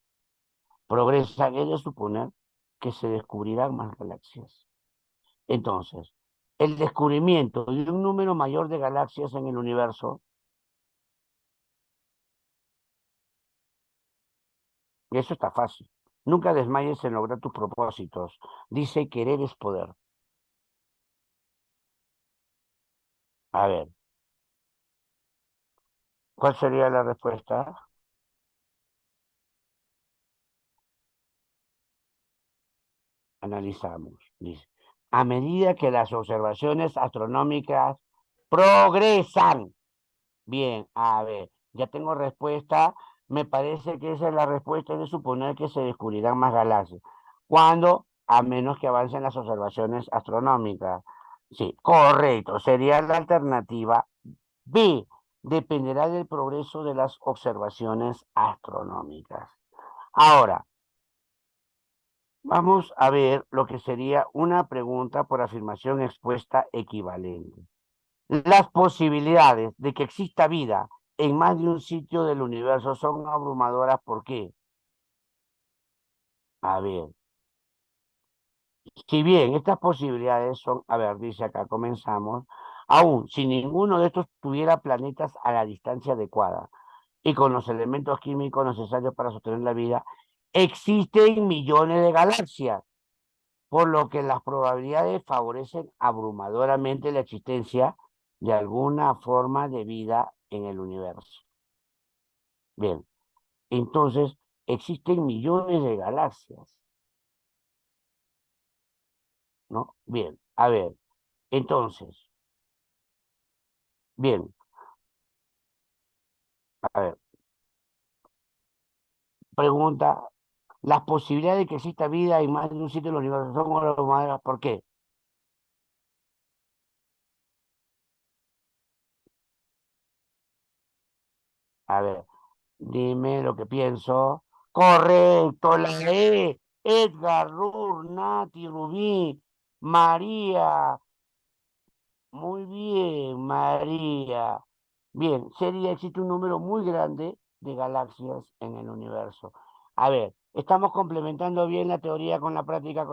progresan, es de suponer que se descubrirán más galaxias. Entonces, el descubrimiento de un número mayor de galaxias en el universo, y eso está fácil. Nunca desmayes en lograr tus propósitos. Dice, querer es poder. A ver, ¿cuál sería la respuesta? Analizamos. Dice, a medida que las observaciones astronómicas progresan. Bien, a ver, ya tengo respuesta. Me parece que esa es la respuesta de suponer que se descubrirán más galaxias. ¿Cuándo? A menos que avancen las observaciones astronómicas. Sí, correcto. Sería la alternativa B. Dependerá del progreso de las observaciones astronómicas. Ahora, vamos a ver lo que sería una pregunta por afirmación expuesta equivalente. Las posibilidades de que exista vida en más de un sitio del universo son abrumadoras. ¿Por qué? A ver, si bien estas posibilidades son, a ver, dice acá, comenzamos, aún si ninguno de estos tuviera planetas a la distancia adecuada y con los elementos químicos necesarios para sostener la vida, existen millones de galaxias, por lo que las probabilidades favorecen abrumadoramente la existencia de alguna forma de vida en el universo. Bien, entonces existen millones de galaxias, ¿no? Bien, a ver, entonces, bien, a ver, pregunta, las posibilidades de que exista vida en más de un sitio del universo son abrumadoras. ¿Por qué? A ver, dime lo que pienso. Correcto, la E. Edgar, Rur, Nati, Rubí, María. Muy bien, María. Bien, existe un número muy grande de galaxias en el universo. A ver, ¿estamos complementando bien la teoría con la práctica?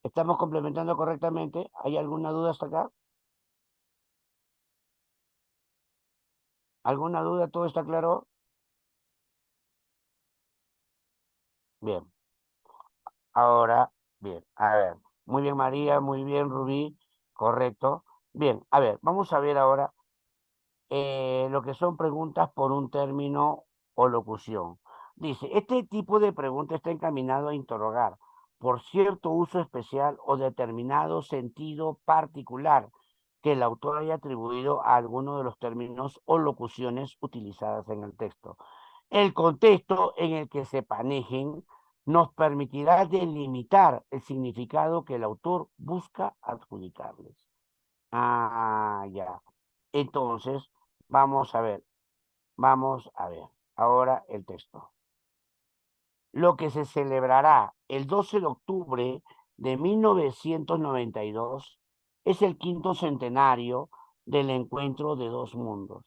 ¿Estamos complementando correctamente? ¿Hay alguna duda hasta acá? ¿Alguna duda? ¿Todo está claro? Bien. Ahora, bien, a ver. Muy bien, María, muy bien, Rubí, correcto. Bien, a ver, vamos a ver ahora lo que son preguntas por un término o locución. Dice, este tipo de pregunta está encaminado a interrogar por cierto uso especial o determinado sentido particular que el autor haya atribuido a alguno de los términos o locuciones utilizadas en el texto. El contexto en el que se manejen nos permitirá delimitar el significado que el autor busca adjudicarles. Ah, ya. Entonces, vamos a ver. Ahora el texto. Lo que se celebrará el 12 de octubre de 1992 es el 5º centenario del encuentro de dos mundos.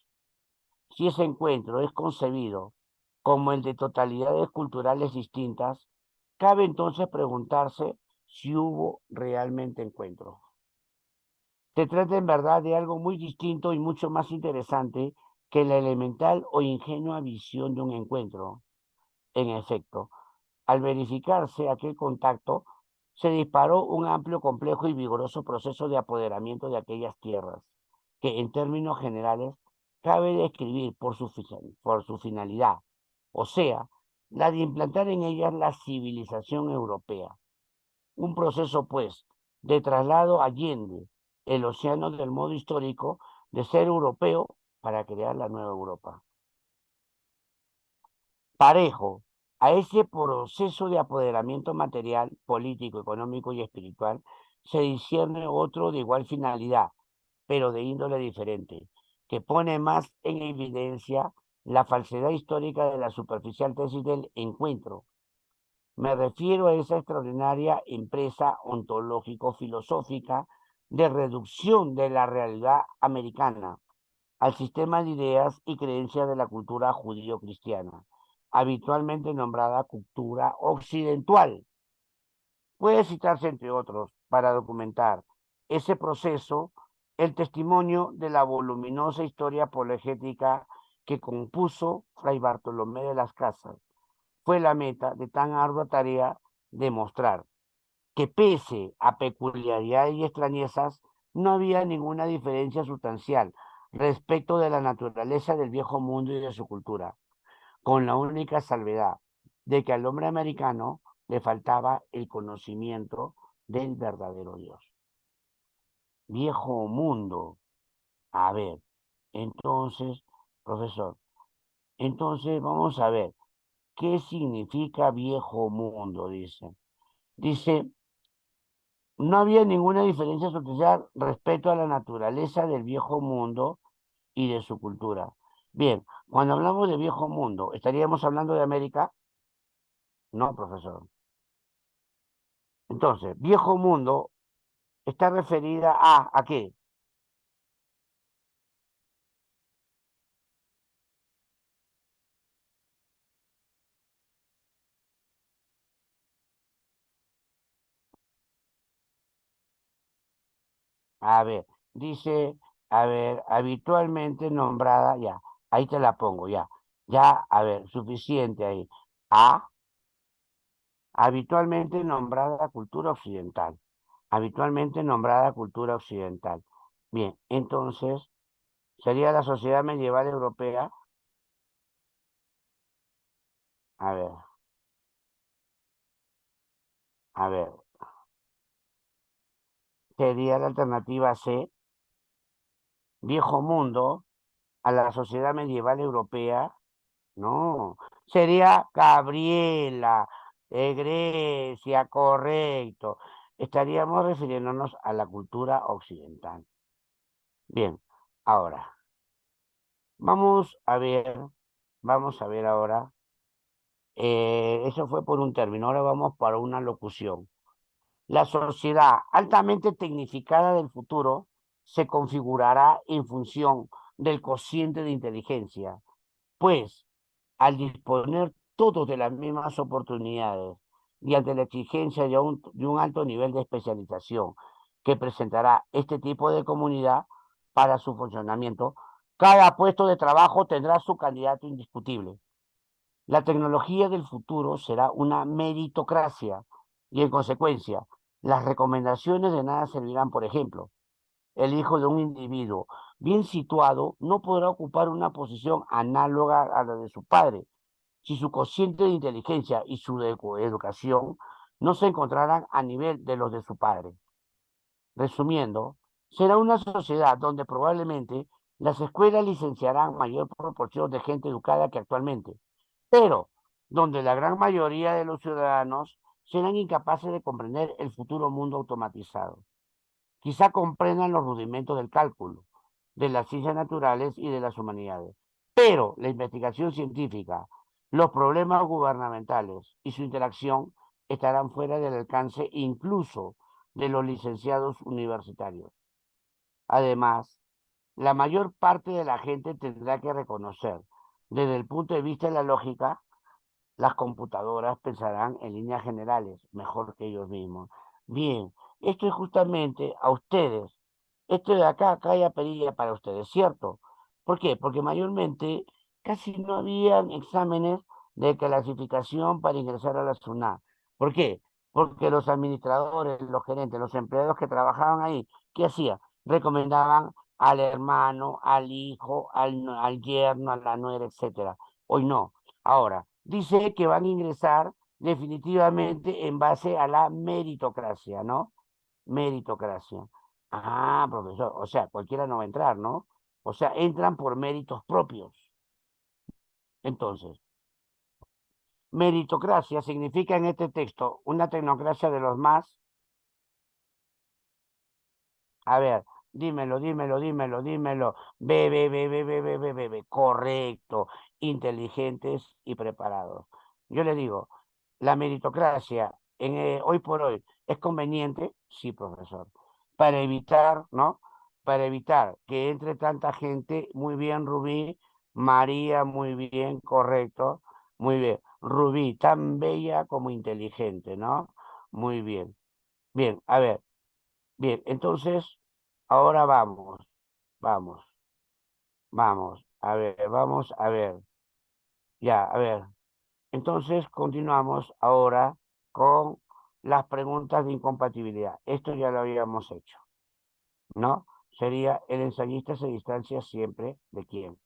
Si ese encuentro es concebido como el de totalidades culturales distintas, cabe entonces preguntarse si hubo realmente encuentro. Se trata en verdad de algo muy distinto y mucho más interesante que la elemental o ingenua visión de un encuentro. En efecto, al verificarse aquel contacto, se disparó un amplio, complejo y vigoroso proceso de apoderamiento de aquellas tierras, que en términos generales cabe describir por su finalidad, o sea, la de implantar en ellas la civilización europea. Un proceso, pues, de traslado allende el océano del modo histórico de ser europeo para crear la nueva Europa. Parejo a ese proceso de apoderamiento material, político, económico y espiritual, se discierne otro de igual finalidad, pero de índole diferente, que pone más en evidencia la falsedad histórica de la superficial tesis del encuentro. Me refiero a esa extraordinaria empresa ontológico-filosófica de reducción de la realidad americana al sistema de ideas y creencias de la cultura judío-cristiana, habitualmente nombrada cultura occidental. Puede citarse, entre otros, para documentar ese proceso, el testimonio de la voluminosa historia apologética que compuso Fray Bartolomé de las Casas. Fue la meta de tan ardua tarea demostrar que pese a peculiaridades y extrañezas, no había ninguna diferencia sustancial respecto de la naturaleza del viejo mundo y de su cultura, con la única salvedad de que al hombre americano le faltaba el conocimiento del verdadero Dios. Viejo mundo. A ver, entonces, profesor, entonces vamos a ver, ¿qué significa viejo mundo? Dice, no había ninguna diferencia sustancial respecto a la naturaleza del viejo mundo y de su cultura. Bien, cuando hablamos de viejo mundo, ¿estaríamos hablando de América? No, profesor. Entonces, viejo mundo está referida ¿a qué? A ver, dice, a ver, habitualmente nombrada, ya, ahí te la pongo, ya, a ver, suficiente ahí. Habitualmente nombrada cultura occidental. Habitualmente nombrada cultura occidental. Bien, entonces, sería la sociedad medieval europea. A ver, a ver, sería la alternativa C, viejo mundo, a la sociedad medieval europea. No, sería Gabriela, de Grecia, correcto. Estaríamos refiriéndonos a la cultura occidental. Bien, ahora, vamos a ver ahora, eso fue por un término, ahora vamos para una locución. La sociedad altamente tecnificada del futuro se configurará en función del cociente de inteligencia, pues al disponer todos de las mismas oportunidades y ante la exigencia de un alto nivel de especialización que presentará este tipo de comunidad para su funcionamiento, cada puesto de trabajo tendrá su candidato indiscutible. La tecnología del futuro será una meritocracia y, en consecuencia, las recomendaciones de nada servirán. Por ejemplo, el hijo de un individuo bien situado no podrá ocupar una posición análoga a la de su padre si su cociente de inteligencia y su educación no se encontrarán a nivel de los de su padre. Resumiendo, Será una sociedad donde probablemente las escuelas licenciarán mayor proporción de gente educada que actualmente, pero donde la gran mayoría de los ciudadanos serán incapaces de comprender el futuro mundo automatizado. Quizá comprendan los rudimentos del cálculo, de las ciencias naturales y de las humanidades, pero la investigación científica, los problemas gubernamentales y su interacción estarán fuera del alcance incluso de los licenciados universitarios. Además, la mayor parte de la gente tendrá que reconocer, desde el punto de vista de la lógica, las computadoras pensarán en líneas generales, mejor que ellos mismos. Bien, esto es justamente a ustedes. Esto de acá hay perilla para ustedes, ¿cierto? ¿Por qué? Porque mayormente casi no habían exámenes de clasificación para ingresar a la SUNA. ¿Por qué? Porque los administradores, los gerentes, los empleados que trabajaban ahí, ¿qué hacían? Recomendaban al hermano, al hijo, al yerno, a la nuera, etcétera. Hoy no. Ahora, dice que van a ingresar definitivamente en base a la meritocracia, ¿no? Meritocracia. Ah, profesor, o sea, cualquiera no va a entrar, ¿no? O sea, entran por méritos propios. Entonces, meritocracia significa en este texto una tecnocracia de los más. A ver, dímelo. Ve. Correcto, inteligentes y preparados. Yo le digo, la meritocracia hoy por hoy es conveniente, sí, profesor, para evitar, ¿no? Para evitar que entre tanta gente, muy bien, Rubí, María, muy bien, correcto, muy bien. Rubí, tan bella como inteligente, ¿no? Muy bien. Bien, a ver. Bien, entonces, ahora vamos, vamos a ver, ya, a ver. Entonces, continuamos ahora con las preguntas de incompatibilidad. Esto ya lo habíamos hecho, ¿no? Sería el ensayista se distancia siempre de quién,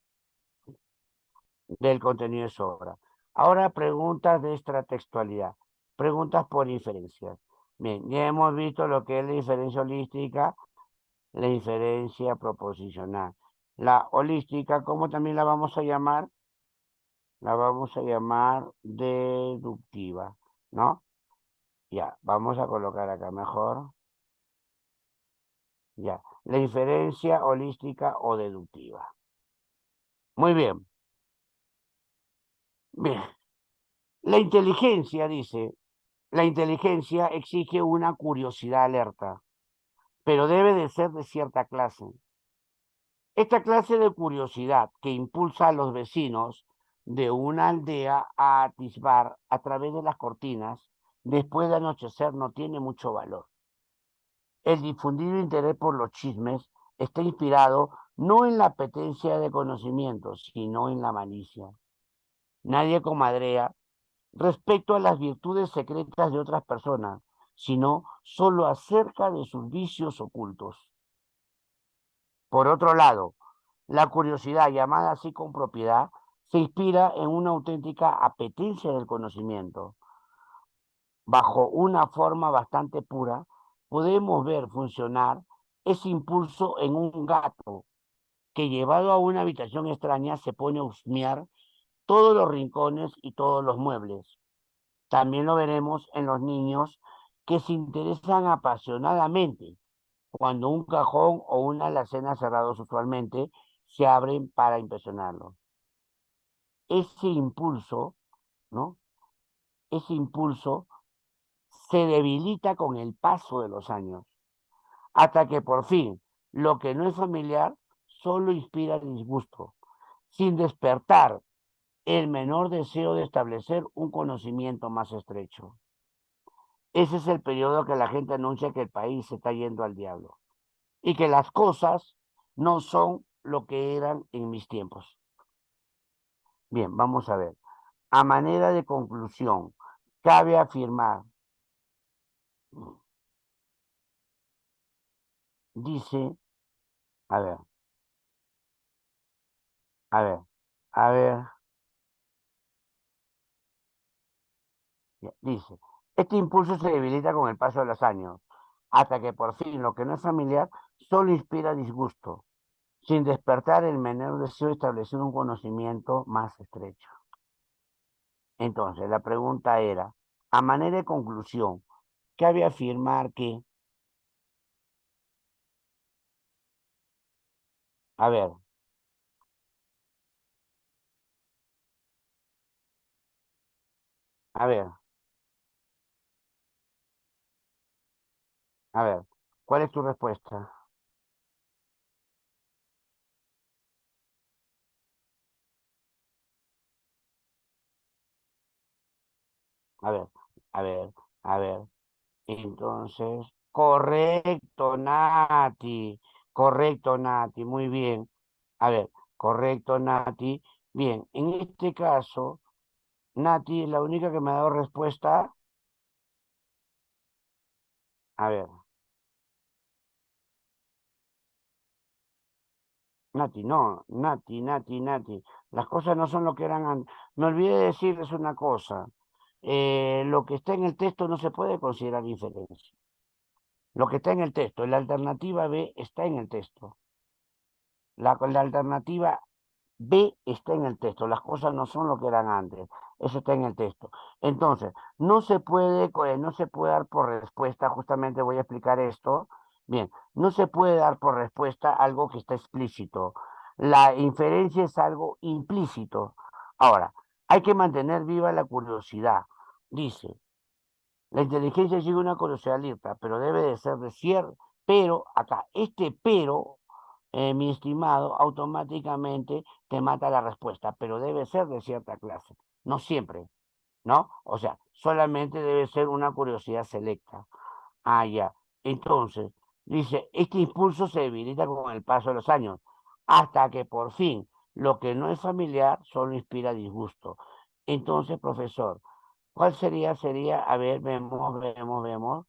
del contenido de su obra. Ahora, preguntas de extratextualidad, preguntas por inferencias. Bien, ya hemos visto lo que es la inferencia holística, la inferencia proposicional. La holística, ¿cómo también la vamos a llamar? La vamos a llamar deductiva, ¿no? Ya, vamos a colocar acá mejor. Ya, la inferencia holística o deductiva. Muy bien. Bien. La inteligencia, dice, la inteligencia exige una curiosidad alerta, pero debe de ser de cierta clase. Esta clase de curiosidad que impulsa a los vecinos de una aldea a atisbar a través de las cortinas después de anochecer no tiene mucho valor. El difundido interés por los chismes está inspirado no en la apetencia de conocimiento, sino en la malicia. Nadie comadrea respecto a las virtudes secretas de otras personas, sino solo acerca de sus vicios ocultos. Por otro lado, la curiosidad, llamada así con propiedad, se inspira en una auténtica apetencia del conocimiento. Bajo una forma bastante pura, podemos ver funcionar ese impulso en un gato que llevado a una habitación extraña se pone a husmear todos los rincones y todos los muebles. También lo veremos en los niños que se interesan apasionadamente cuando un cajón o una alacena cerrados usualmente se abren para impresionarlo. Ese impulso, ¿no? Ese impulso se debilita con el paso de los años, hasta que por fin lo que no es familiar solo inspira disgusto, sin despertar el menor deseo de establecer un conocimiento más estrecho. Ese es el periodo que la gente anuncia que el país se está yendo al diablo y que las cosas no son lo que eran en mis tiempos. Bien, vamos a ver. A manera de conclusión, cabe afirmar, dice, a ver, a ver, a ver, ya, dice, este impulso se debilita con el paso de los años, hasta que por fin lo que no es familiar solo inspira disgusto, sin despertar el menor deseo de establecer un conocimiento más estrecho. Entonces, la pregunta era, a manera de conclusión, cabe afirmar que, a ver, a ver, a ver, ¿cuál es tu respuesta? A ver, a ver, a ver. Entonces, correcto, Nati, muy bien. A ver, correcto, Nati. Bien, en este caso, Nati es la única que me ha dado respuesta. A ver, Nati, no, Nati. Las cosas no son lo que eran antes. Me olvidé de decirles una cosa. Lo que está en el texto no se puede considerar diferencia. Lo que está en el texto, la alternativa B está en el texto. La alternativa B está en el texto, las cosas no son lo que eran antes, eso está en el texto. Entonces, no se puede dar por respuesta, justamente voy a explicar esto. Bien, no se puede dar por respuesta algo que está explícito. La inferencia es algo implícito. Ahora, hay que mantener viva la curiosidad. Dice, la inteligencia sigue una curiosidad alerta, pero debe de ser de cierto. Pero, acá, este pero, mi estimado, automáticamente te mata la respuesta, pero debe ser de cierta clase, no siempre, ¿no? O sea, solamente debe ser una curiosidad selecta. Ah, ya. Entonces, dice, este impulso se debilita con el paso de los años, hasta que por fin lo que no es familiar solo inspira disgusto. Entonces, profesor, ¿cuál sería? Sería, a ver, vemos.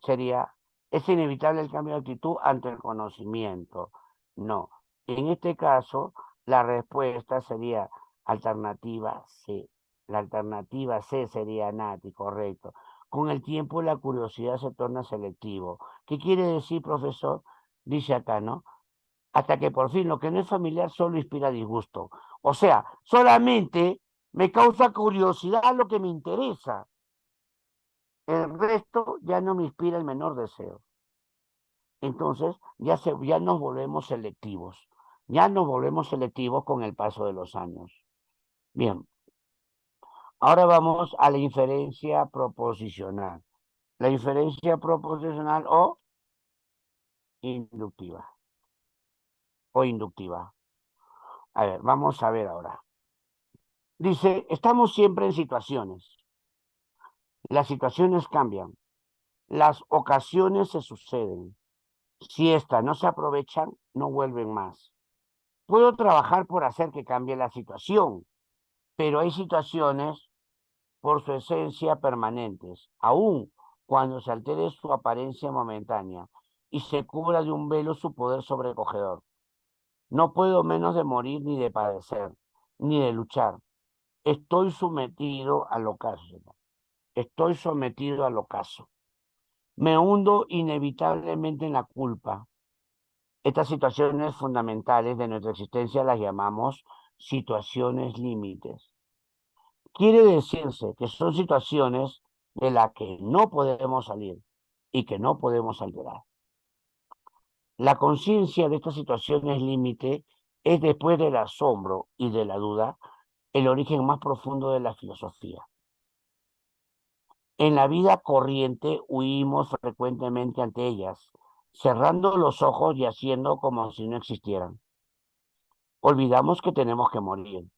Sería, ¿es inevitable el cambio de actitud ante el conocimiento? No. En este caso, la respuesta sería alternativa C. La alternativa C sería Nati, correcto. Con el tiempo la curiosidad se torna selectivo. ¿Qué quiere decir, profesor? Dice acá, ¿no? Hasta que por fin lo que no es familiar solo inspira disgusto. O sea, solamente me causa curiosidad lo que me interesa. El resto ya no me inspira el menor deseo. Entonces ya nos volvemos selectivos. Ya nos volvemos selectivos con el paso de los años. Bien, ahora vamos a la inferencia proposicional. La inferencia proposicional inductiva. O inductiva. A ver, vamos a ver ahora. Dice, estamos siempre en situaciones. Las situaciones cambian. Las ocasiones se suceden. Si estas no se aprovechan, no vuelven más. Puedo trabajar por hacer que cambie la situación, pero hay situaciones por su esencia permanentes, aun cuando se altere su apariencia momentánea y se cubra de un velo su poder sobrecogedor. No puedo menos de morir ni de padecer, ni de luchar. Estoy sometido al ocaso. Estoy sometido al ocaso. Me hundo inevitablemente en la culpa. Estas situaciones fundamentales de nuestra existencia las llamamos situaciones límites. Quiere decirse que son situaciones de las que no podemos salir y que no podemos alterar. La conciencia de estas situaciones límite es, después del asombro y de la duda, el origen más profundo de la filosofía. En la vida corriente huimos frecuentemente ante ellas, cerrando los ojos y haciendo como si no existieran. Olvidamos que tenemos que morir.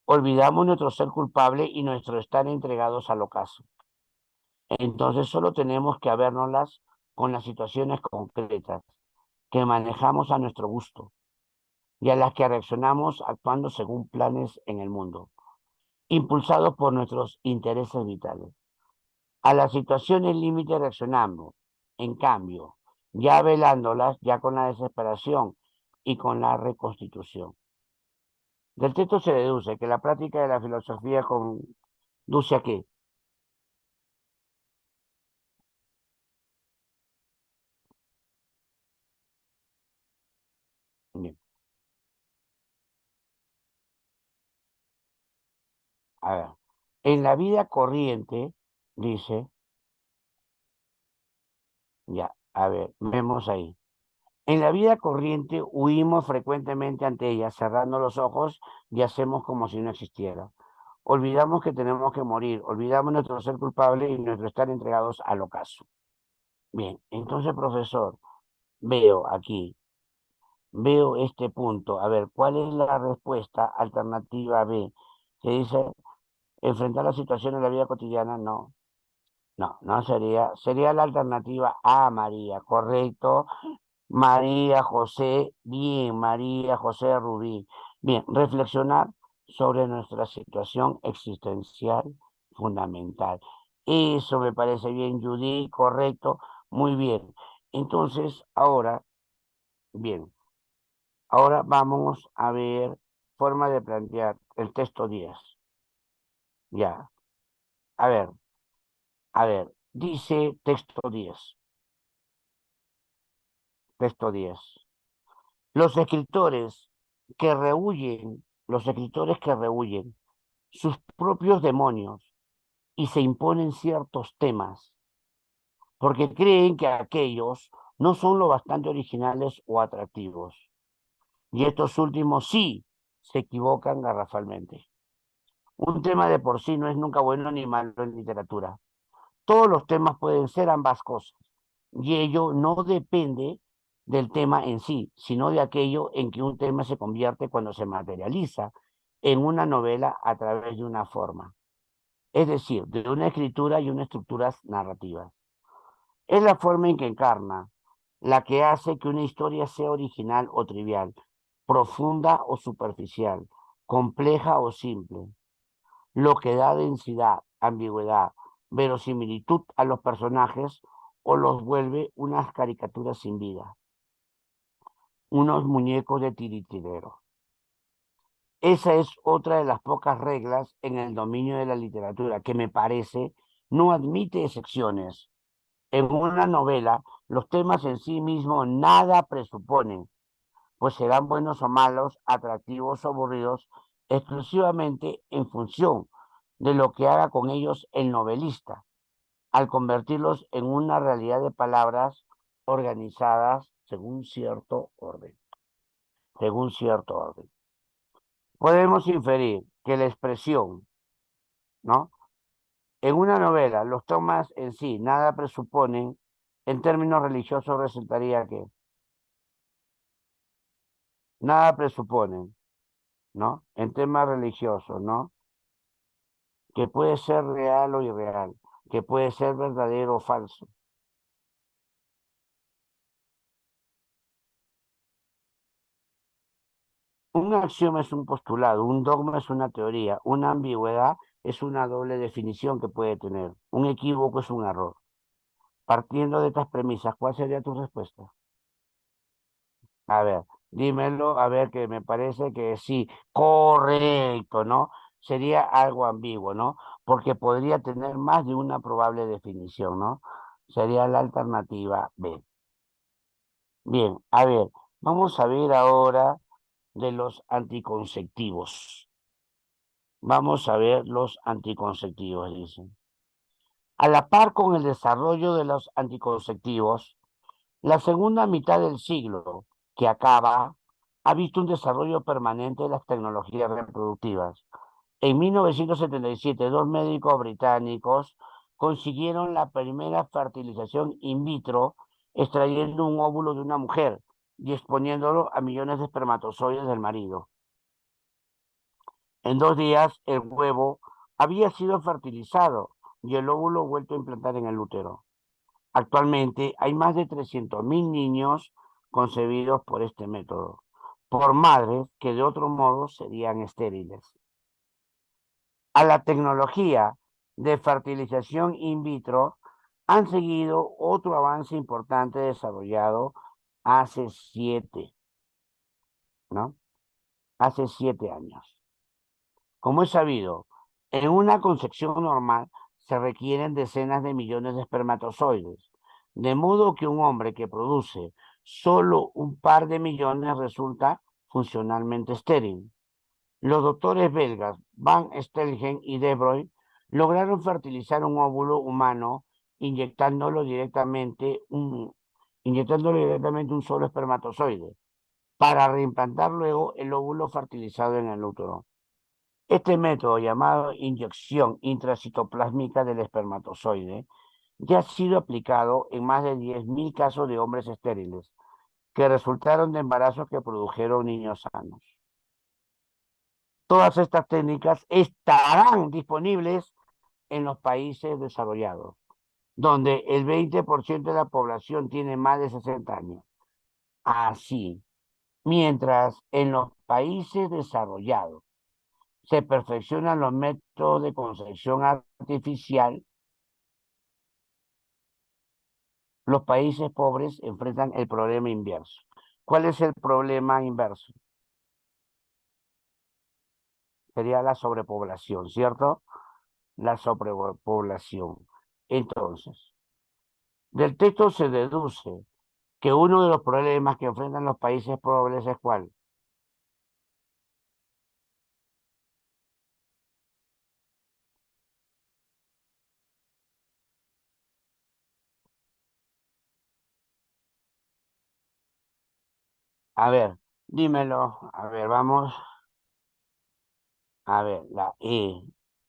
Olvidamos nuestro ser culpable y nuestro estar entregados al ocaso. Entonces solo tenemos que habérnoslas con las situaciones concretas que manejamos a nuestro gusto y a las que reaccionamos actuando según planes en el mundo, impulsados por nuestros intereses vitales. A las situaciones límite reaccionamos, en cambio, ya velándolas, ya con la desesperación y con la reconstitución. Del texto se deduce que la práctica de la filosofía conduce a qué? a ver. En la vida corriente, dice, ya, a ver, vemos ahí. En la vida corriente huimos frecuentemente ante ella, cerrando los ojos y hacemos como si no existiera. Olvidamos que tenemos que morir, olvidamos nuestro ser culpable y nuestro estar entregados al ocaso. Bien, entonces, profesor, veo aquí, veo este punto. A ver, ¿cuál es la respuesta alternativa B? Se dice, enfrentar la situación en la vida cotidiana, no. No sería la alternativa A, María, correcto. María José, bien, María José Rubí. Bien, reflexionar sobre nuestra situación existencial fundamental. Eso me parece bien, Judy, correcto, muy bien. Entonces, ahora, bien, ahora vamos a ver forma de plantear el texto 10. Ya, a ver, dice texto 10. Los escritores que rehuyen sus propios demonios y se imponen ciertos temas, porque creen que aquellos no son lo bastante originales o atractivos. Y estos últimos sí se equivocan garrafalmente. Un tema de por sí no es nunca bueno ni malo en literatura. Todos los temas pueden ser ambas cosas, y ello no depende del tema en sí, sino de aquello en que un tema se convierte cuando se materializa en una novela a través de una forma, es decir, de una escritura y unas estructuras narrativas. Es la forma en que encarna, la que hace que una historia sea original o trivial, profunda o superficial, compleja o simple, lo que da densidad, ambigüedad, verosimilitud a los personajes o los vuelve unas caricaturas sin vida, unos muñecos de tiritilero. Esa es otra de las pocas reglas en el dominio de la literatura que me parece no admite excepciones. En una novela, los temas en sí mismos nada presuponen, pues serán buenos o malos, atractivos o aburridos, exclusivamente en función de lo que haga con ellos el novelista, al convertirlos en una realidad de palabras organizadas según cierto orden. Según cierto orden. Podemos inferir que la expresión, ¿no? En una novela, los temas en sí nada presuponen, en términos religiosos resultaría que nada presuponen, ¿no? En temas religiosos, ¿no? Que puede ser real o irreal, que puede ser verdadero o falso. Un axioma es un postulado, un dogma es una teoría, una ambigüedad es una doble definición que puede tener, un equívoco es un error. Partiendo de estas premisas, ¿cuál sería tu respuesta? A ver, dímelo, a ver, que me parece que sí, correcto, ¿no? Sería algo ambiguo, ¿no? Porque podría tener más de una probable definición, ¿no? Sería la alternativa B. Bien, a ver, vamos a ver ahora de los anticonceptivos. Vamos a ver los anticonceptivos, dicen. A la par con el desarrollo de los anticonceptivos, la segunda mitad del siglo que acaba ha visto un desarrollo permanente de las tecnologías reproductivas. En 1977, dos médicos británicos consiguieron la primera fertilización in vitro extrayendo un óvulo de una mujer y exponiéndolo a millones de espermatozoides del marido. En 2 días, el huevo había sido fertilizado y el óvulo vuelto a implantar en el útero. Actualmente hay más de 300.000 niños concebidos por este método, por madres que de otro modo serían estériles. A la tecnología de fertilización in vitro han seguido otro avance importante desarrollado hace 7, ¿no? Hace 7 años. Como es sabido, en una concepción normal se requieren decenas de millones de espermatozoides, de modo que un hombre que produce solo un par de millones resulta funcionalmente estéril. los doctores belgas Van Stelgen y De Bruyne lograron fertilizar un óvulo humano inyectándolo directamente un solo espermatozoide para reimplantar luego el óvulo fertilizado en el útero. Este método, llamado inyección intracitoplásmica del espermatozoide, ya ha sido aplicado en más de 10.000 casos de hombres estériles que resultaron de embarazos que produjeron niños sanos. Todas estas técnicas estarán disponibles en los países desarrollados, donde el 20% de la población tiene más de 60 años. Así, mientras en los países desarrollados se perfeccionan los métodos de concepción artificial, los países pobres enfrentan el problema inverso. ¿Cuál es el problema inverso? Sería la sobrepoblación, ¿cierto? La sobrepoblación. Entonces, del texto se deduce que uno de los problemas que enfrentan los países pobres es ¿cuál? A ver, dímelo. A ver, vamos. A ver, la E.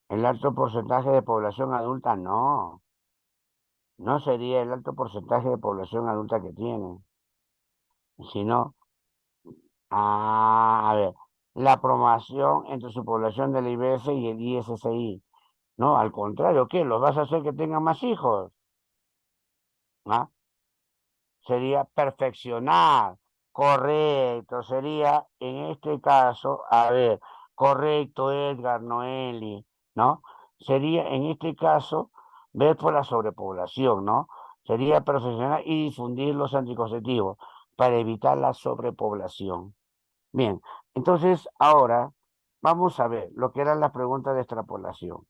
El alto porcentaje de población adulta, no. No sería el alto porcentaje de población adulta que tiene, sino, a ver, la promoción entre su población del IBS y el ISSI. No, al contrario, ¿qué? ¿Los vas a hacer que tengan más hijos? ¿Ah? Sería perfeccionar, correcto, sería en este caso, a ver, correcto, Edgar, Noeli, ¿no? Sería en este caso ver por la sobrepoblación, ¿no? Sería perfeccionar y difundir los anticonceptivos para evitar la sobrepoblación. Bien, entonces ahora vamos a ver lo que eran las preguntas de extrapolación.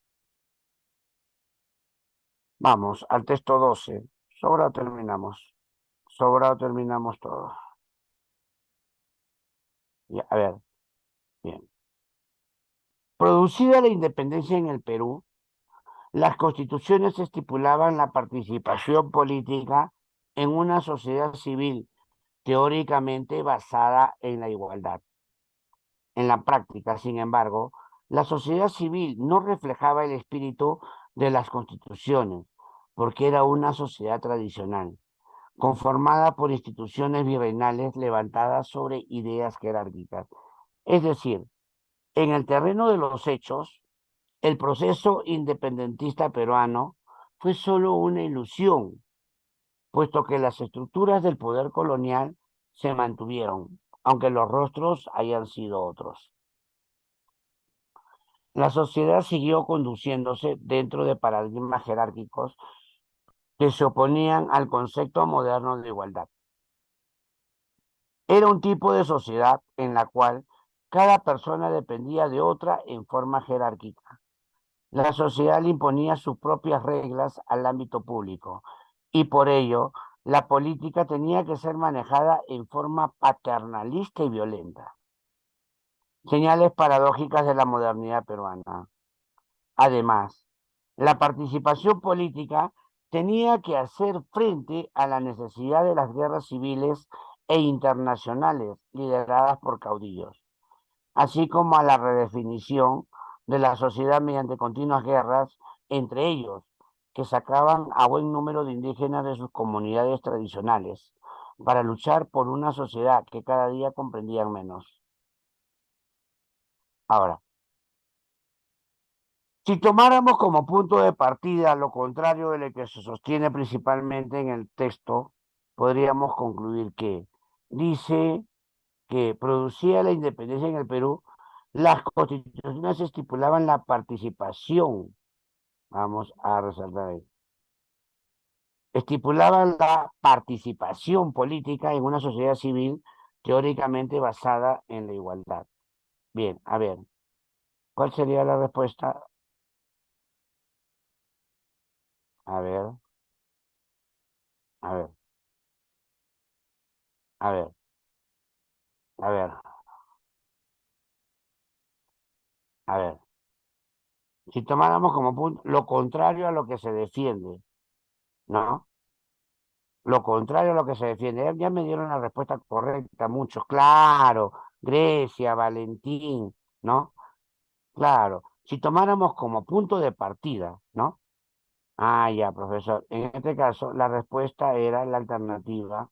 Vamos al texto 12. Sobrado terminamos. Sobrado terminamos todo. Ya, a ver, bien. Producida la independencia en el Perú, las constituciones estipulaban la participación política en una sociedad civil teóricamente basada en la igualdad. En la práctica, sin embargo, la sociedad civil no reflejaba el espíritu de las constituciones, porque era una sociedad tradicional, conformada por instituciones virreinales levantadas sobre ideas jerárquicas. Es decir, en el terreno de los hechos, el proceso independentista peruano fue solo una ilusión, puesto que las estructuras del poder colonial se mantuvieron, aunque los rostros hayan sido otros. La sociedad siguió conduciéndose dentro de paradigmas jerárquicos que se oponían al concepto moderno de igualdad. Era un tipo de sociedad en la cual cada persona dependía de otra en forma jerárquica. La sociedad le imponía sus propias reglas al ámbito público y por ello la política tenía que ser manejada en forma paternalista y violenta. Señales paradójicas de la modernidad peruana. Además, la participación política tenía que hacer frente a la necesidad de las guerras civiles e internacionales lideradas por caudillos, así como a la redefinición de la sociedad mediante continuas guerras entre ellos, que sacaban a buen número de indígenas de sus comunidades tradicionales para luchar por una sociedad que cada día comprendían menos. Ahora, si tomáramos como punto de partida lo contrario de lo que se sostiene principalmente en el texto, podríamos concluir que dice que producía la independencia en el Perú, las constituciones estipulaban la participación, vamos a resaltar ahí, estipulaban la participación política en una sociedad civil teóricamente basada en la igualdad. Bien, a ver, ¿cuál sería la respuesta? A ver, a ver, a ver, a ver. A ver, si tomáramos como punto lo contrario a lo que se defiende, ¿no? Lo contrario a lo que se defiende. Ya me dieron la respuesta correcta muchos. Claro, Grecia, Valentín, ¿no? Claro. Si tomáramos como punto de partida, ¿no? Ah, ya, profesor. En este caso, la respuesta era la alternativa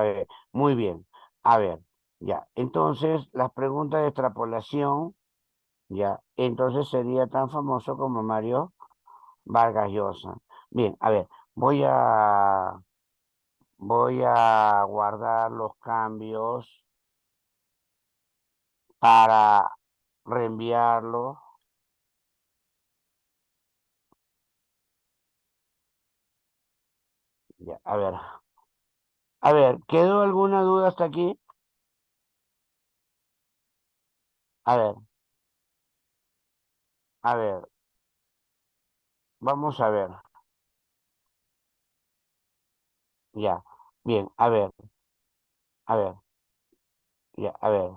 B. Muy bien. A ver, ya. Entonces, las preguntas de extrapolación, ya. Entonces sería tan famoso como Mario Vargas Llosa. Bien, a ver, voy a guardar los cambios para reenviarlo. Ya, a ver. A ver, ¿quedó alguna duda hasta aquí? A ver, a ver, vamos a ver. Ya, bien, a ver, ya, a ver.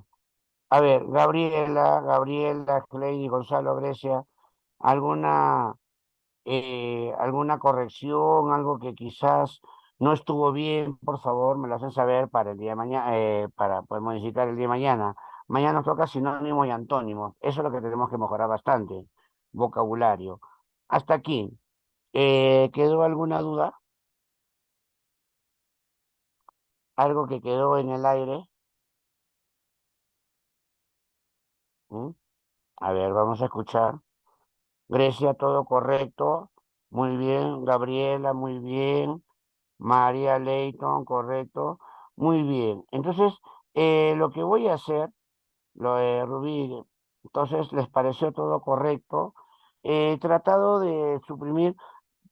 A ver, Gabriela, Cleidy, Gonzalo, Grecia, ¿alguna, alguna corrección, algo que quizás no estuvo bien? Por favor, me lo hacen saber para el día de mañana, para poder modificar el día de mañana. Mañana nos toca sinónimos y antónimos. Eso es lo que tenemos que mejorar bastante. Vocabulario. Hasta aquí. ¿Quedó alguna duda? ¿Algo que quedó en el aire? ¿Mm? A ver, vamos a escuchar. Grecia, todo correcto. Muy bien. Gabriela, muy bien. María Leighton, correcto. Muy bien. Entonces, lo que voy a hacer, lo de Rubí, entonces, ¿les pareció todo correcto? He tratado de suprimir.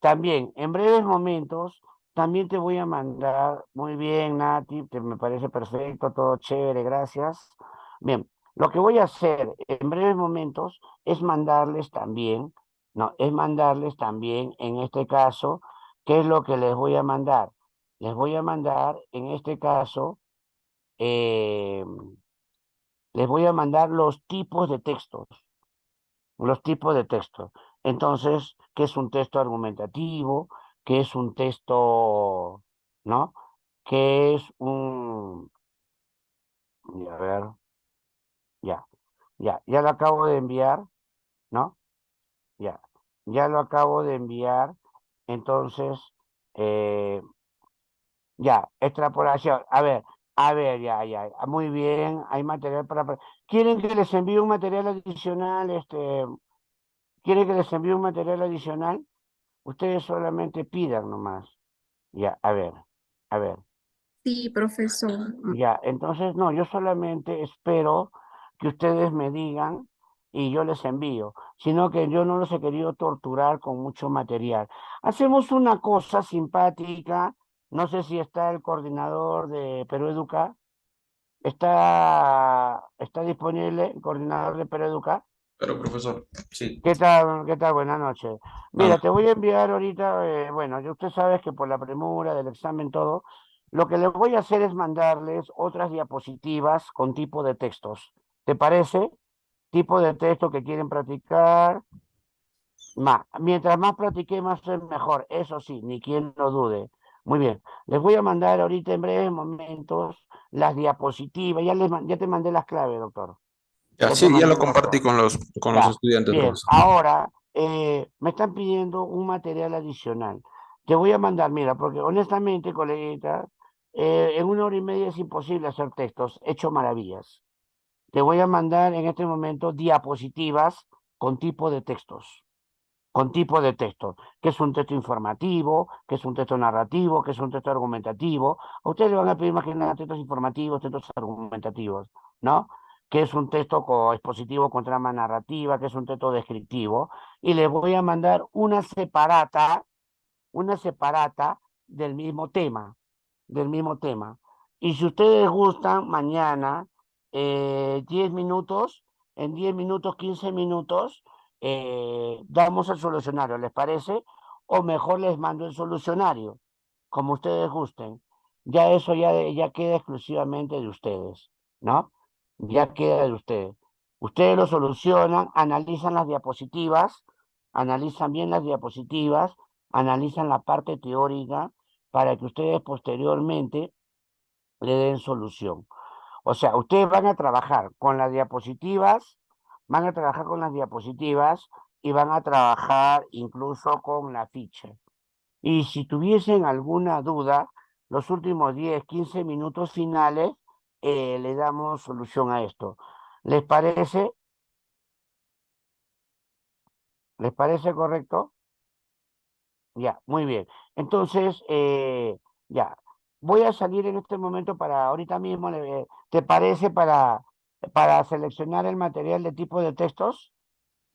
También, en breves momentos, también te voy a mandar, muy bien, Nati, me parece perfecto, todo chévere, gracias. Bien, lo que voy a hacer en breves momentos es mandarles también, no, es mandarles también, en este caso, ¿qué es lo que les voy a mandar? Les voy a mandar, en este caso, eh, les voy a mandar los tipos de textos. Los tipos de texto. Entonces, ¿qué es un texto argumentativo? ¿Qué es un texto, no? ¿Qué es un... A ver, ya lo acabo de enviar, ¿no? Ya, ya lo acabo de enviar. Entonces, eh, ya, extrapolación. Ya, muy bien, hay material para... ¿Quieren que les envíe un material adicional? ¿Quieren que les envíe un material adicional? Ustedes solamente pidan nomás. Ya, a ver, Sí, profesor. ya. Entonces, no, yo solamente espero que ustedes me digan y yo les envío, sino que yo no los he querido torturar con mucho material. Hacemos una cosa simpática, no sé si está el coordinador de Perú Educa, está disponible el coordinador de Perú Educa. Pero, profesor, sí. ¿Qué tal? ¿Qué tal? Buenas noches. Mira, Bueno, te voy a enviar ahorita, bueno, ya usted sabe que por la premura del examen todo, lo que les voy a hacer es mandarles otras diapositivas con tipo de textos. ¿Te parece? Tipo de texto que quieren practicar. Mientras más practiquemos es mejor, eso sí, ni quien lo dude. Muy bien, les voy a mandar ahorita en breves momentos las diapositivas. Ya te mandé las claves, doctor. ya Ya te sí, ya mandé lo las compartí claves. con los Ya, estudiantes, bien. profesor. Ahora me están pidiendo un material adicional. Te voy a mandar, mira, porque honestamente, coleguitas, en 1 hora y media es imposible hacer textos. He hecho maravillas. Te voy a mandar en este momento diapositivas con tipo de textos. Con tipo de texto, que es un texto informativo, que es un texto narrativo, que es un texto argumentativo. A ustedes le van a pedir más que nada textos informativos, textos argumentativos, ¿no? Que es un texto expositivo con trama narrativa, que es un texto descriptivo, y les voy a mandar una separata del mismo tema. Y si ustedes gustan, mañana, 10 minutos, en 10 minutos, 15 minutos, damos el solucionario, ¿les parece? O mejor les mando el solucionario, como ustedes gusten. Ya eso ya queda exclusivamente de ustedes, ¿no? Ya queda de ustedes. Ustedes lo solucionan, analizan las diapositivas, analizan bien las diapositivas, analizan la parte teórica para que ustedes posteriormente le den solución. O sea, ustedes van a trabajar con las diapositivas, van a trabajar con las diapositivas y van a trabajar incluso con la ficha. Y si tuviesen alguna duda, los últimos 10, 15 minutos finales, le damos solución a esto. ¿Les parece? ¿Les parece correcto? Ya, muy bien. Entonces, ya, voy a salir en este momento para ahorita mismo, ¿te parece para seleccionar el material de tipo de textos,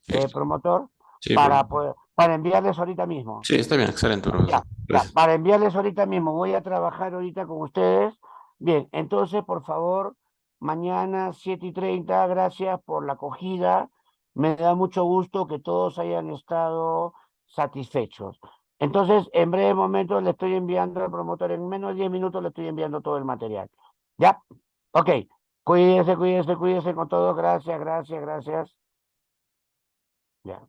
Listo. promotor, Sí, para enviarles ahorita mismo? sí, está bien, excelente, profesor. Ya, Gracias. para enviarles ahorita mismo, voy a trabajar ahorita con ustedes. Bien, entonces, por favor, mañana 7:30, gracias por la acogida. Me da mucho gusto que todos hayan estado satisfechos. Entonces, en breve momento le estoy enviando al promotor, en menos de 10 minutos le estoy enviando todo el material. ¿Ya? Ok. Cuídense con todos. Gracias, gracias, gracias. Ya.